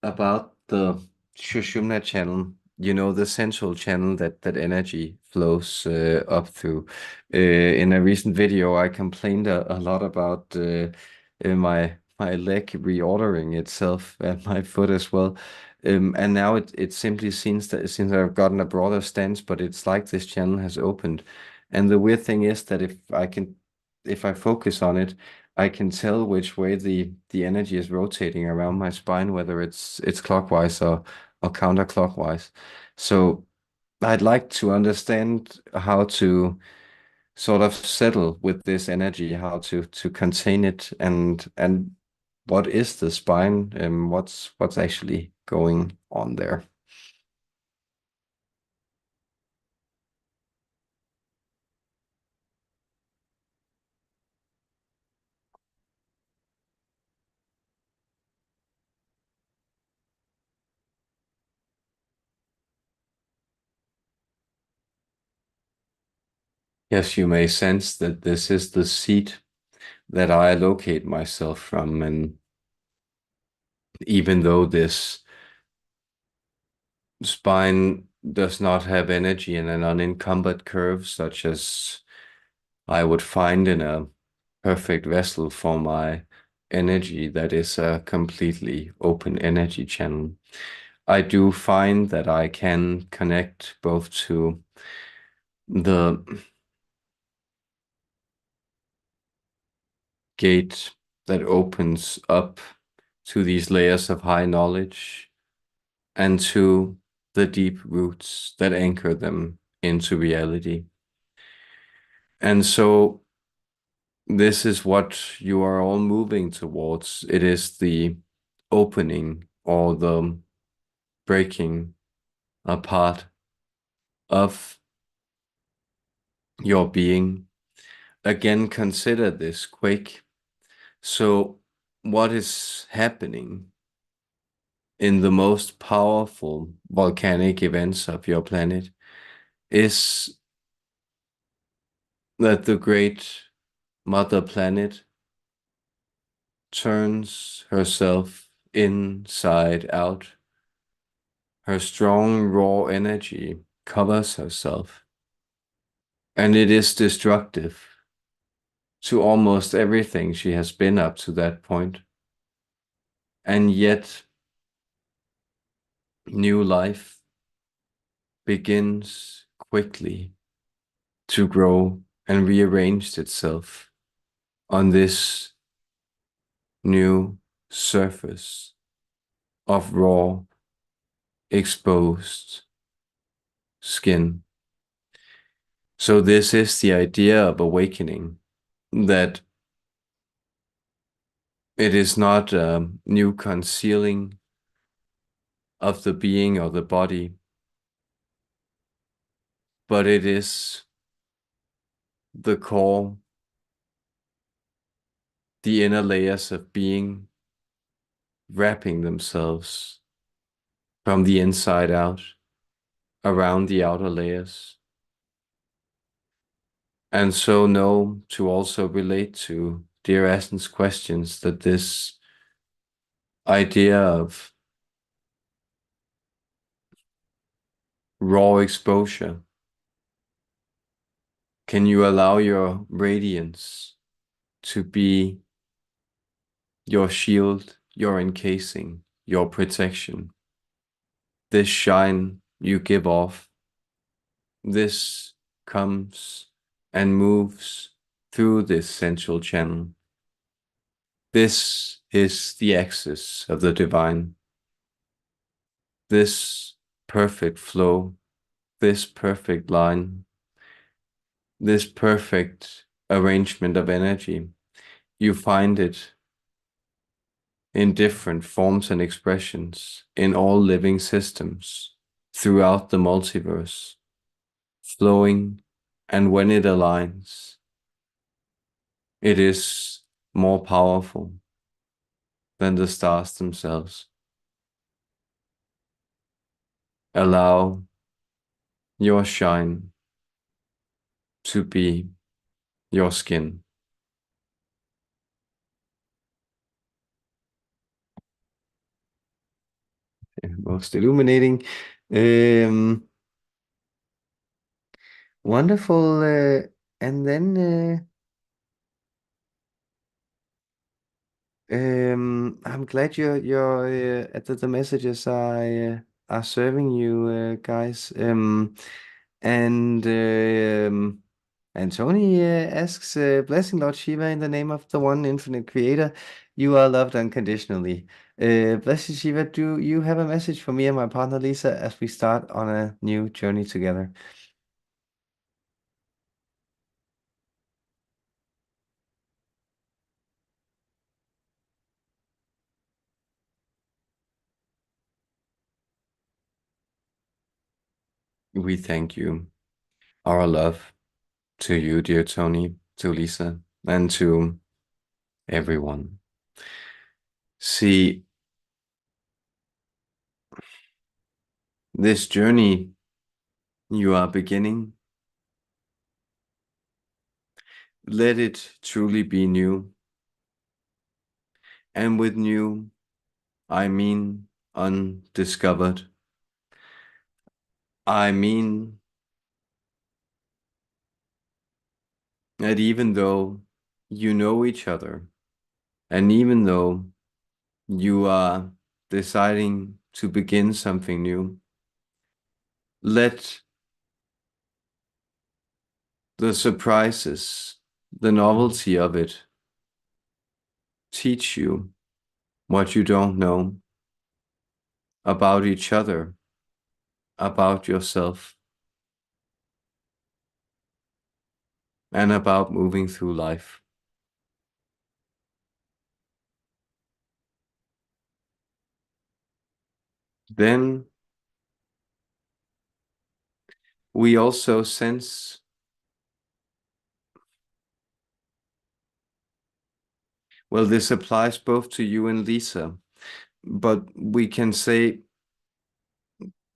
about the Shushumna channel, the central channel that energy flows up through. In a recent video, I complained a lot about my leg reordering itself and my foot as well. And now it simply seems that I've gotten a broader stance, but it's like this channel has opened. And the weird thing is that if I focus on it, I can tell which way the energy is rotating around my spine, whether it's clockwise or counterclockwise. So I'd like to understand how to sort of settle with this energy, how to contain it, and what is the spine and what's actually going on there. Yes, you may sense that this is the seat that I locate myself from, and even though this spine does not have energy in an unencumbered curve, such as I would find in a perfect vessel for my energy that is a completely open energy channel, I do find that I can connect both to the gate that opens up to these layers of high knowledge and to the deep roots that anchor them into reality. And so this is what you are all moving towards. It is the opening or the breaking apart of your being. Again, consider this quake. So, what is happening in the most powerful volcanic events of your planet is that the great mother planet turns herself inside out. Her strong, raw energy covers herself, and it is destructive to almost everything she has been up to that point. And yet, new life begins quickly to grow and rearrange itself on this new surface of raw, exposed skin. So, this is the idea of awakening, that it is not a new concealing of the being or the body, but it is the core, the inner layers of being wrapping themselves from the inside out around the outer layers. And so know to also relate to Dear Essence questions that this idea of raw exposure, can you allow your radiance to be your shield, your encasing, your protection? This shine you give off, this comes and moves through this central channel. This is the axis of the divine. This perfect flow, this perfect line, this perfect arrangement of energy, you find it in different forms and expressions in all living systems throughout the multiverse, flowing, and when it aligns, it is more powerful than the stars themselves. Allow your shine to be your skin. Most illuminating. Um, Wonderful. And then I'm glad you're that the messages are serving you guys. And Tony asks, "Blessing Lord Shiva in the name of the One Infinite Creator, you are loved unconditionally." Blessed Shiva, do you have a message for me and my partner Lisa as we start on a new journey together? We thank you. Our love to you, dear Tony, to Lisa, and to everyone. See, this journey you are beginning Let it truly be new. And with new, I mean undiscovered. I mean that even though you know each other, and even though you are deciding to begin something new, let the surprises, the novelty of it, teach you what you don't know about each other, about yourself, and about moving through life. Then we also sense, well, this applies both to you and Lisa, but we can say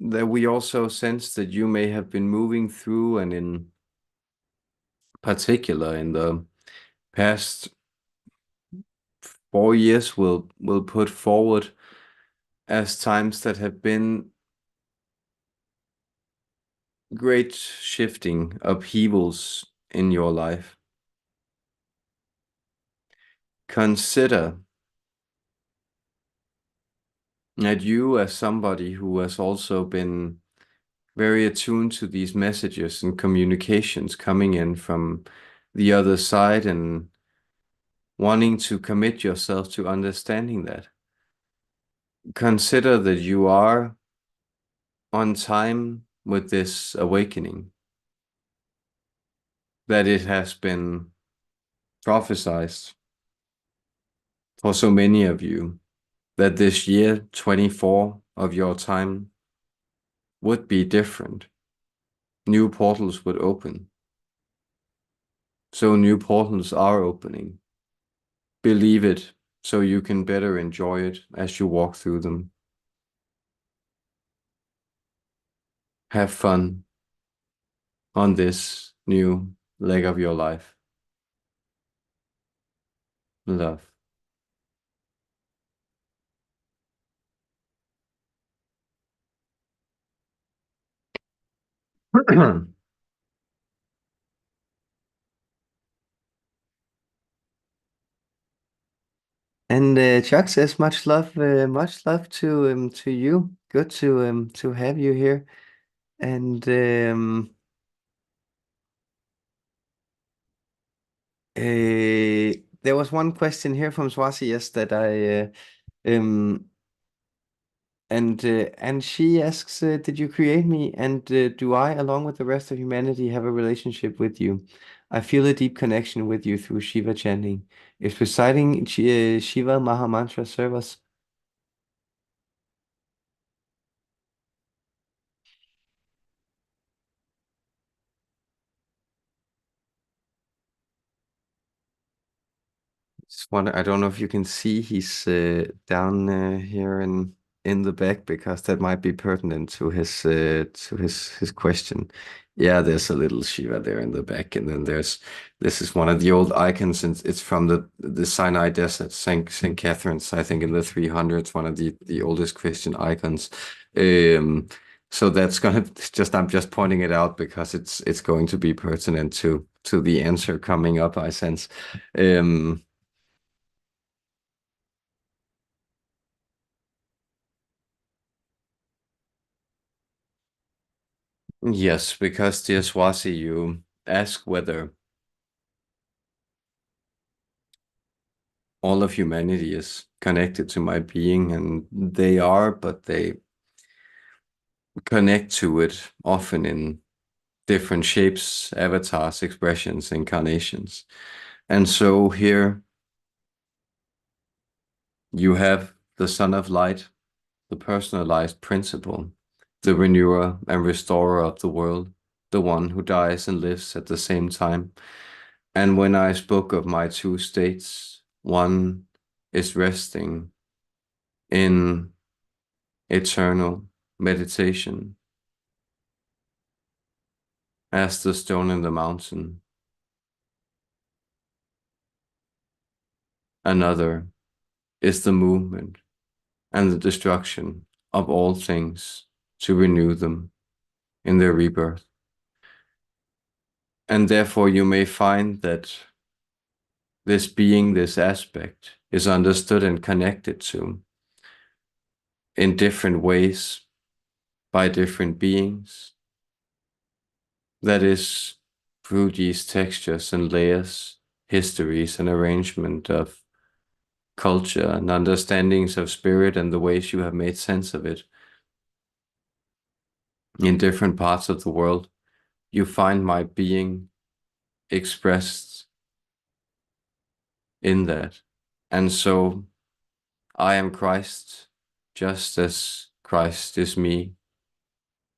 that we also sense that you may have been moving through, and in particular in the past 4 years will put forward as times that have been great shifting upheavals in your life. Consider that you, as somebody who has also been very attuned to these messages and communications coming in from the other side, and wanting to commit yourself to understanding that. Consider that you are on time with this awakening, that it has been prophesied for so many of you that this year 24 of your time would be different. New portals would open. So new portals are opening. Believe it so you can better enjoy it as you walk through them. Have fun on this new leg of your life. Love. And Chuck says much love to you. Good to have you here. And there was one question here from Swasi, yes, that and she asks, did you create me? And do I, along with the rest of humanity, have a relationship with you? I feel a deep connection with you through Shiva chanting. Is reciting Shiva Maha Mantra serve us? Just wonder, I don't know if you can see he's down here in the back, because that might be pertinent to his question. Yeah, there's a little Shiva there in the back, and then this is one of the old icons, and it's from the Sinai Desert, Saint Catherine's, I think in the 300s, one of the oldest Christian icons. Um, so that's gonna just, I'm just pointing it out because it's going to be pertinent to the answer coming up, I sense. Um, Yes, because dear Swasi, you ask whether all of humanity is connected to my being, and they are, but they connect to it often in different shapes, avatars, expressions, incarnations. And so here you have the Son of Light, the personalized principle, the renewer and restorer of the world, the one who dies and lives at the same time. And when I spoke of my two states, one is resting in eternal meditation as the stone in the mountain, Another is the movement and the destruction of all things to renew them in their rebirth. And therefore you may find that this being, this aspect, is understood and connected to in different ways by different beings. That is through these textures and layers, histories and arrangement of culture and understandings of spirit and the ways you have made sense of it in different parts of the world. You find my being expressed in that. And so I am Christ, just as Christ is me,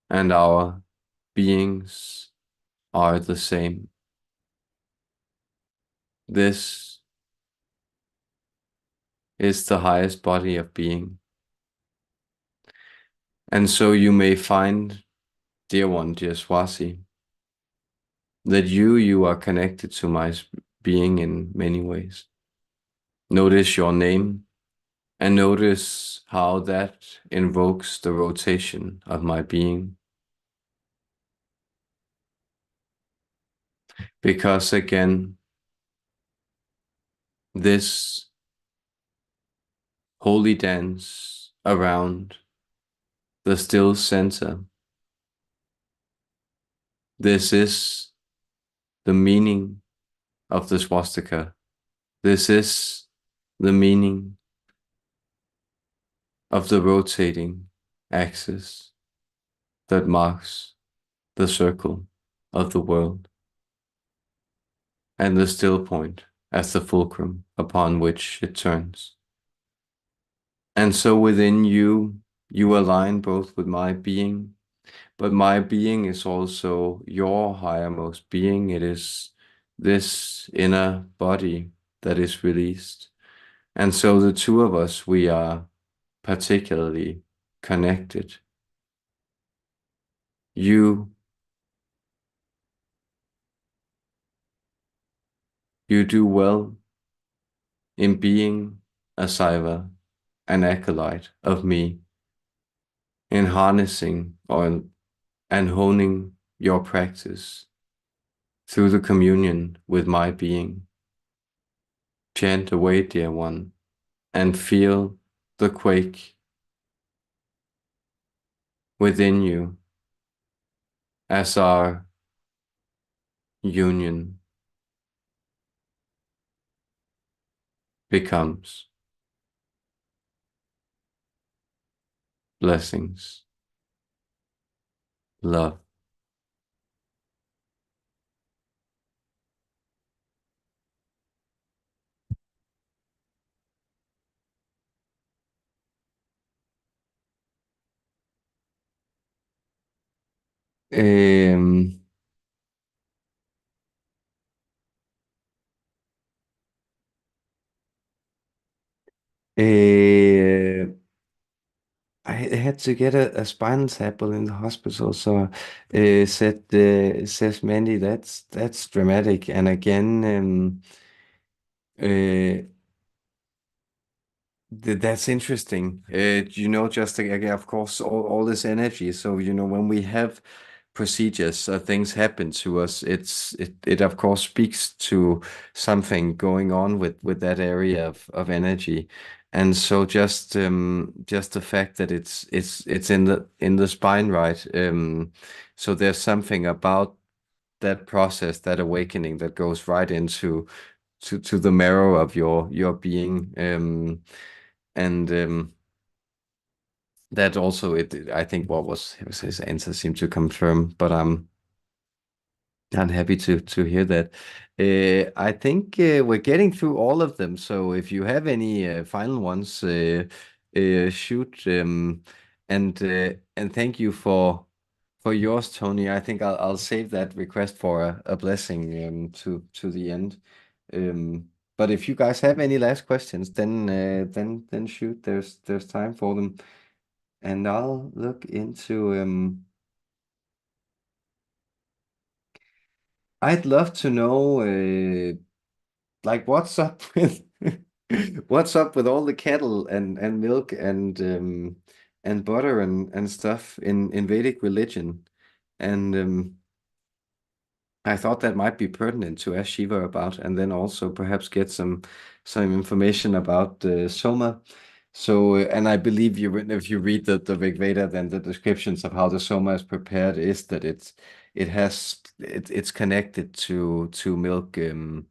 and our beings are the same. This is the highest body of being. And so you may find, dear one, dear Swasi, that you are connected to my being in many ways. Notice your name and notice how that invokes the rotation of my being. Because again, this holy dance around the still center, this is the meaning of the swastika. This is the meaning of the rotating axis that marks the circle of the world, and the still point as the fulcrum upon which it turns. And so within you, you align both with my being, but my being is also your highermost being. It is this inner body that is released. And so the two of us, we are particularly connected. You, you do well in being a Saiva, an acolyte of me, in harnessing or and honing your practice through the communion with my being. Chant away, dear one, and feel the quake within you as our union becomes blessings, love. Um, uh, I had to get a spinal tap in the hospital, so says Mandy, that's dramatic. And again, uh, that's interesting. Just again, of course, all this energy. So, when we have procedures or things happen to us, it of course speaks to something going on with that area of energy. And so just the fact that it's in the spine, right? So there's something about that process, that awakening that goes right into to the marrow of your being. And that also, I think what was his answer seemed to confirm, but I'm happy to hear that. I think we're getting through all of them, so if you have any final ones, shoot. And thank you for yours, Tony. I think I'll save that request for a blessing to the end. Um, but if you guys have any last questions, then shoot. There's time for them. And I'll look into I'd love to know like what's up with What's up with all the cattle and milk and butter and stuff in Vedic religion? And I thought that might be pertinent to ask Shiva about, and then also perhaps get some information about Soma. So, and I believe if you read the Rig Veda, then the descriptions of how the Soma is prepared is that it's connected to milk and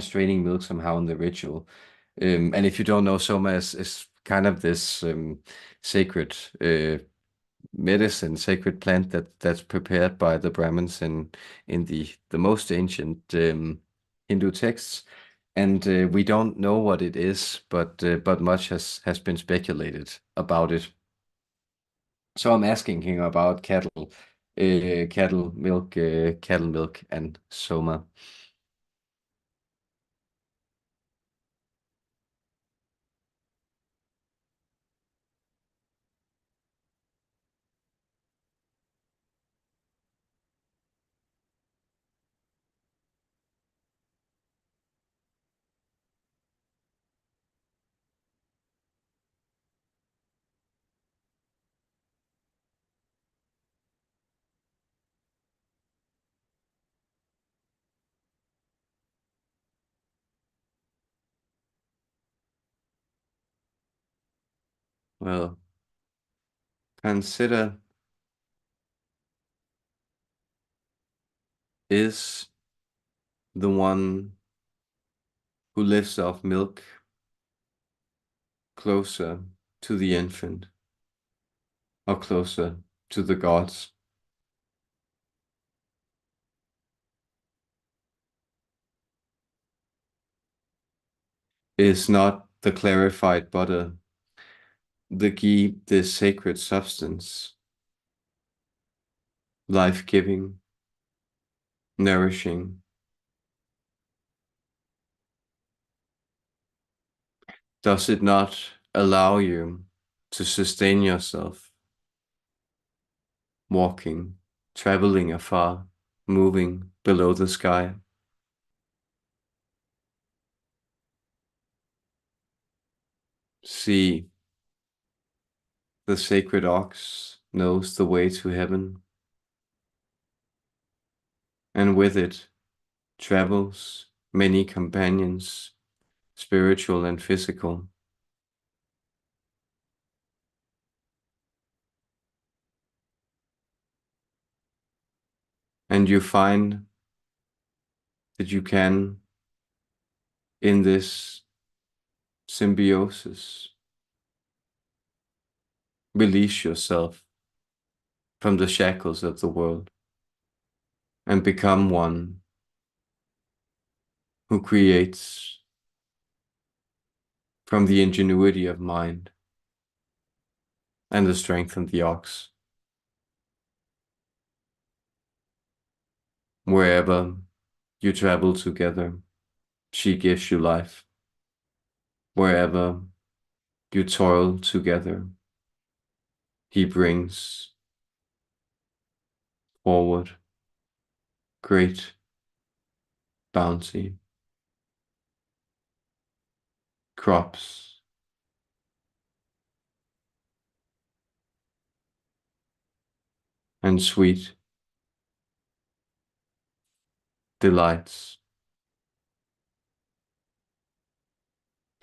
straining milk somehow in the ritual. And if you don't know, Soma is kind of this sacred medicine, sacred plant that's prepared by the Brahmins in the most ancient Hindu texts. And we don't know what it is, but much has been speculated about it. So I'm asking him about cattle milk, and Soma. Well, consider is the one who lives off milk closer to the infant or closer to the gods? Is not the clarified butter, the ghee, this sacred substance, life-giving, nourishing? Does it not allow you to sustain yourself, walking, traveling afar, moving below the sky? See, the sacred ox knows the way to heaven, and with it travels many companions, spiritual and physical. And you find that you can, in this symbiosis, release yourself from the shackles of the world and become one who creates from the ingenuity of mind and the strength of the ox. Wherever you travel together, she gives you life. Wherever you toil together, he brings forward great bounty, crops, and sweet delights.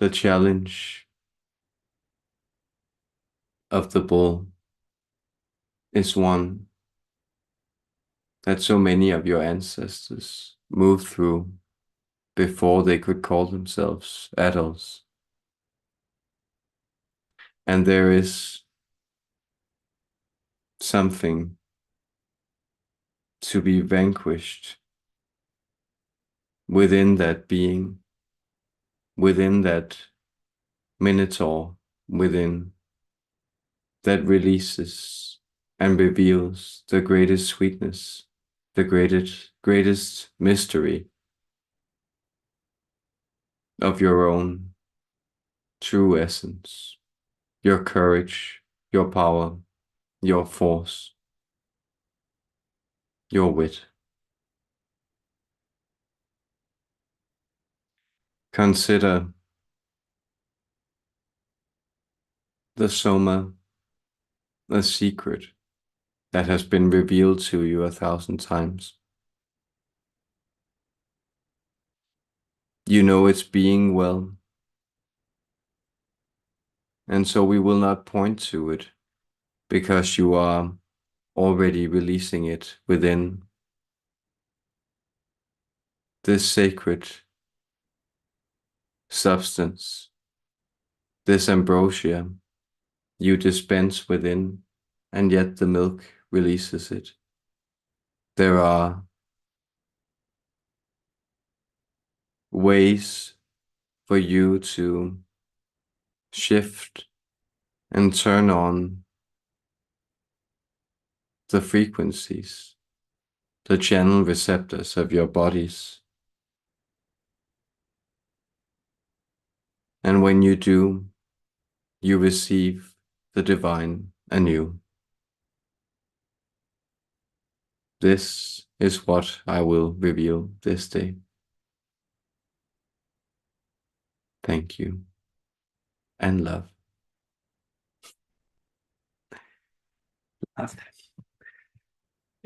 The challenge of the bull is one that so many of your ancestors moved through before they could call themselves adults. And there is something to be vanquished within that being, within that minotaur, within that releases and reveals the greatest sweetness, the greatest mystery of your own true essence, your courage, your power, your force, your wit. Consider the Soma a secret that has been revealed to you 1,000 times. You know it's being well, and so we will not point to it because you are already releasing it within this sacred substance, this ambrosia you dispense within, and yet the milk releases it. There are ways for you to shift and turn on the frequencies, the channel receptors of your bodies. And when you do, you receive the divine anew. This is what I will reveal this day. Thank you and love.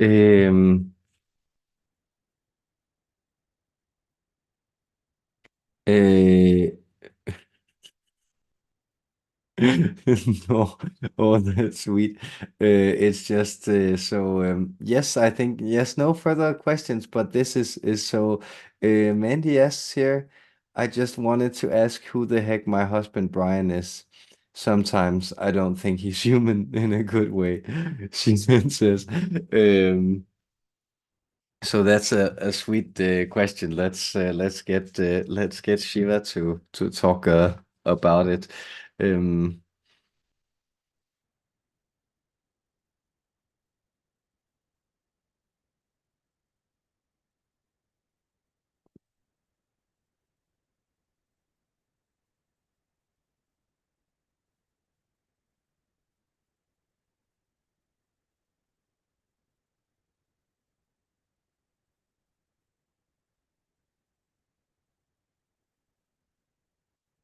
Um, uh, no, oh, that's sweet. It's just yes, I think yes, no further questions, but this is so. Mandy asks here, I just wanted to ask who the heck my husband Brian is. Sometimes I don't think he's human in a good way. She then says, so that's a sweet question. Let's get Shiva to talk about it. Um,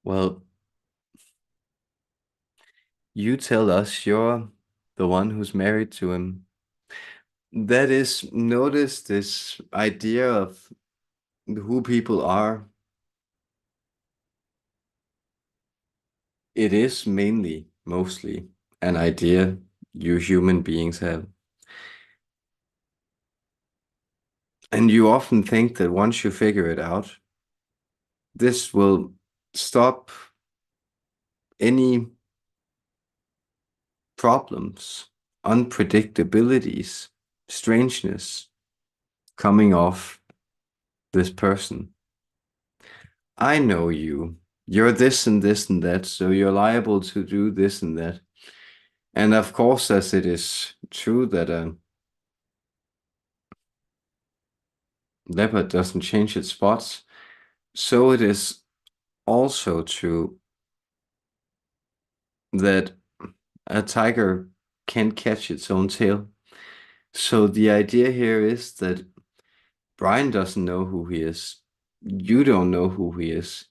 well, you tell us you're the one who's married to him. That is, notice this idea of who people are. It is mainly, mostly, an idea you human beings have. And you often think that once you figure it out, this will stop any problems, unpredictabilities, strangeness coming off this person. I know you. You're this and this and that, so you're liable to do this and that. And of course, as it is true that a leopard doesn't change its spots, so it is also true that a tiger can't catch its own tail. So the idea here is that Brian doesn't know who he is. You don't know who he is.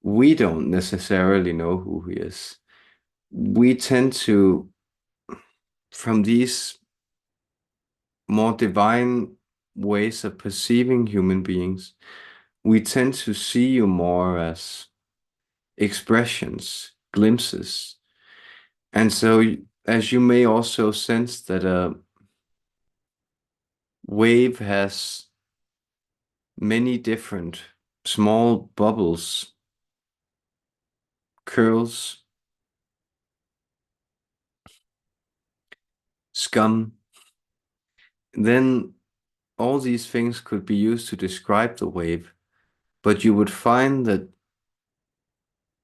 We don't necessarily know who he is. We tend to, from these more divine ways of perceiving human beings, we tend to see you more as expressions, glimpses. And so, as you may also sense that a wave has many different small bubbles, curls, scum, then all these things could be used to describe the wave, but you would find that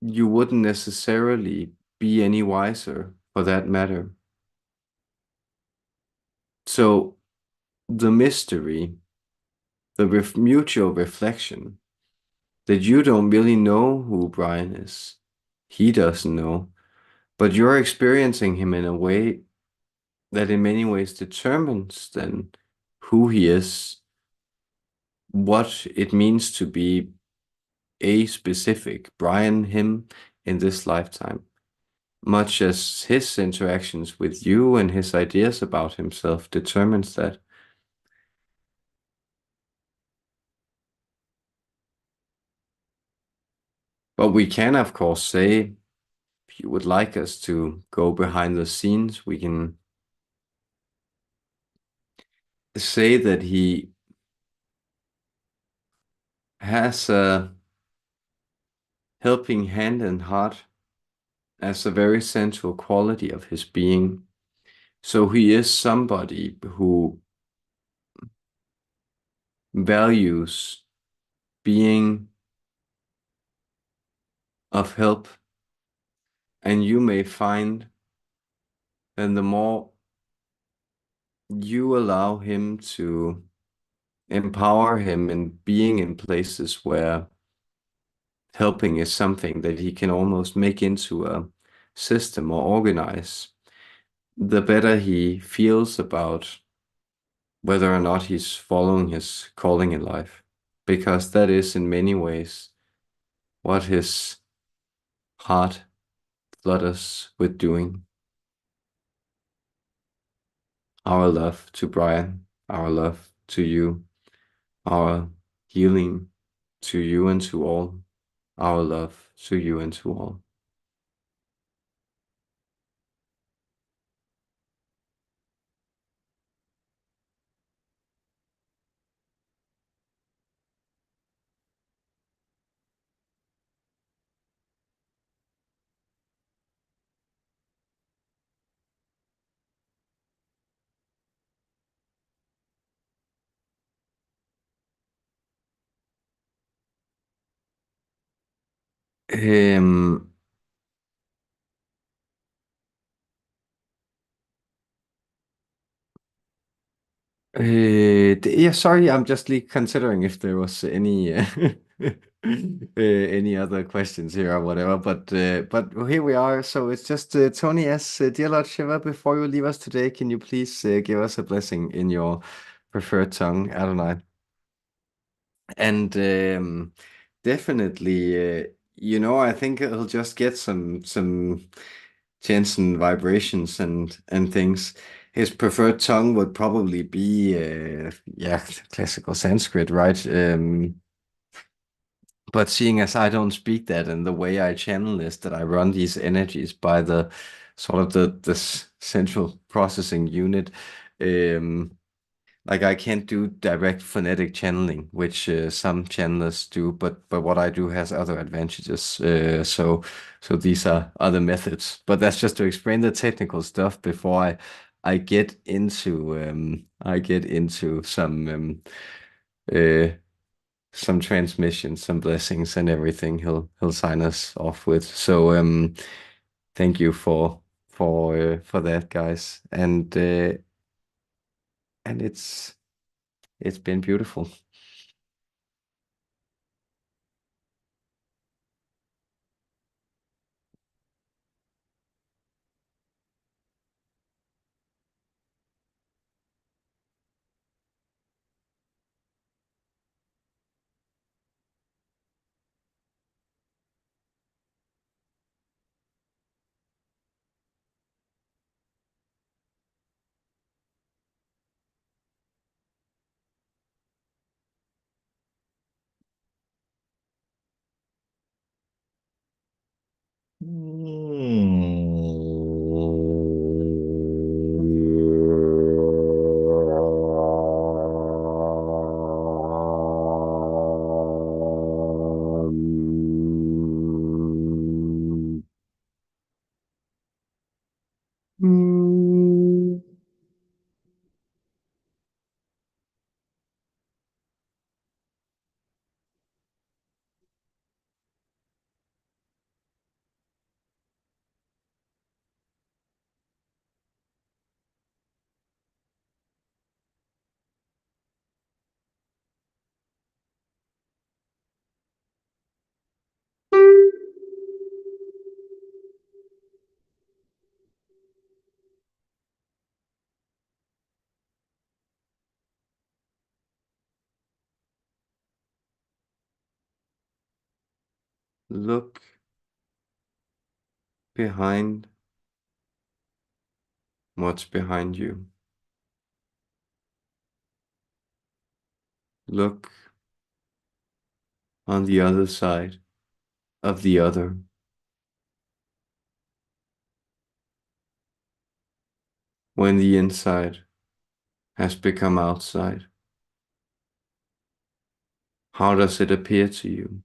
you wouldn't necessarily be any wiser for that matter. So the mystery, the mutual reflection that you don't really know who Brian is. He doesn't know, but you're experiencing him in a way that in many ways determines then who he is, what it means to be a specific Brian, him, in this lifetime, much as his interactions with you and his ideas about himself determines that. But we can, of course, say, if you would like us to go behind the scenes, we can say that he has a helping hand and heart as a very central quality of his being. So he is somebody who values being of help, and you may find that the more you allow him to empower him in being in places where helping is something that he can almost make into a system or organize, the better he feels about whether or not he's following his calling in life. Because that is in many ways what his heart flutters with doing. Our love to Brian, our love to you, our healing to you and to all, our love to you and to all. Um, yeah, sorry, I'm just considering if there was any any other questions here or whatever. But here we are. So it's just Tony S. Dear Lord Shiva, before you leave us today, can you please give us a blessing in your preferred tongue, Adonai? And definitely, I think it'll just get some chants and vibrations and things. His preferred tongue would probably be, yeah, classical Sanskrit, right? But seeing as I don't speak that, and the way I channel is that I run these energies by the sort of the central processing unit. Um, like I can't do direct phonetic channeling, which some channelers do, but what I do has other advantages. So these are other methods. But that's just to explain the technical stuff before I get into uh, some transmissions, some blessings, and everything he'll sign us off with. So thank you for that, guys, and it's been beautiful. Look behind what's behind you. Look on the other side of the other. When the inside has become outside, how does it appear to you?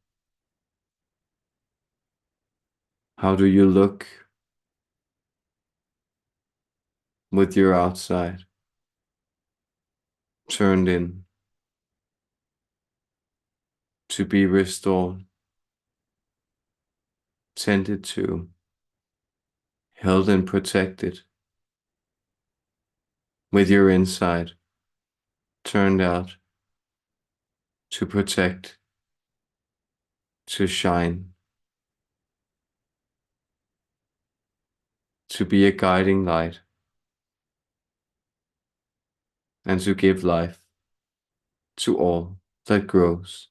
How do you look with your outside turned in to be restored, tended to, held and protected, with your inside turned out to protect, to shine, to be a guiding light, and to give life to all that grows.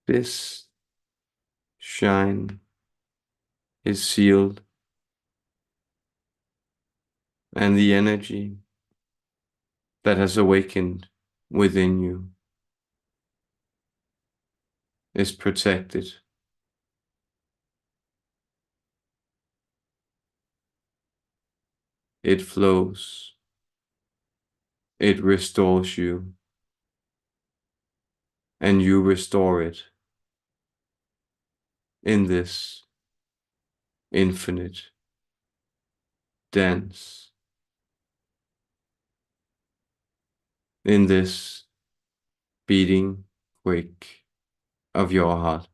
This shine is sealed, and the energy that has awakened within you is protected. It flows. It restores you, and you restore it in this infinite dance, in this beating quake of your heart.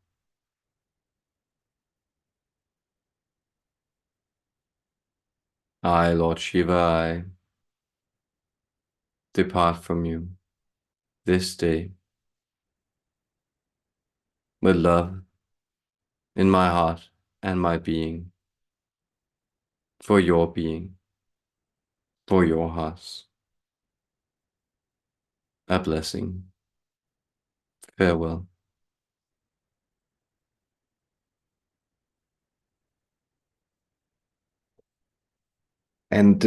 I, Lord Shiva, I depart from you this day with love in my heart and my being, for your being, for your hearts. A blessing. Farewell. And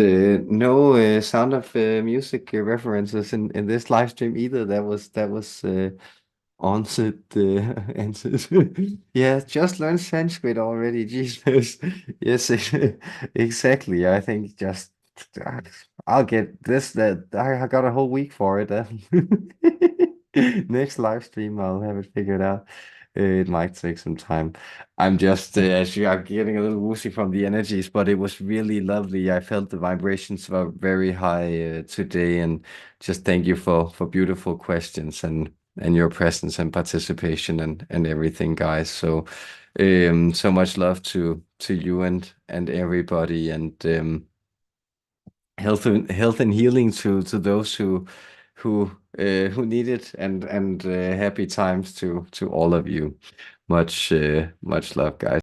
no Sound of Music references in this live stream either. That was answered. Answered. Yeah, just learn Sanskrit already. Jesus. Yes, exactly. I think just I'll get this. That I got a whole week for it. Next live stream, I'll have it figured out. It might take some time. I'm just actually I'm getting a little woozy from the energies, but it was really lovely. I felt the vibrations were very high today, and just thank you for beautiful questions and your presence and participation and everything, guys. So so much love to you and everybody, and health and healing to those who need it, and happy times to all of you. Much love, guys.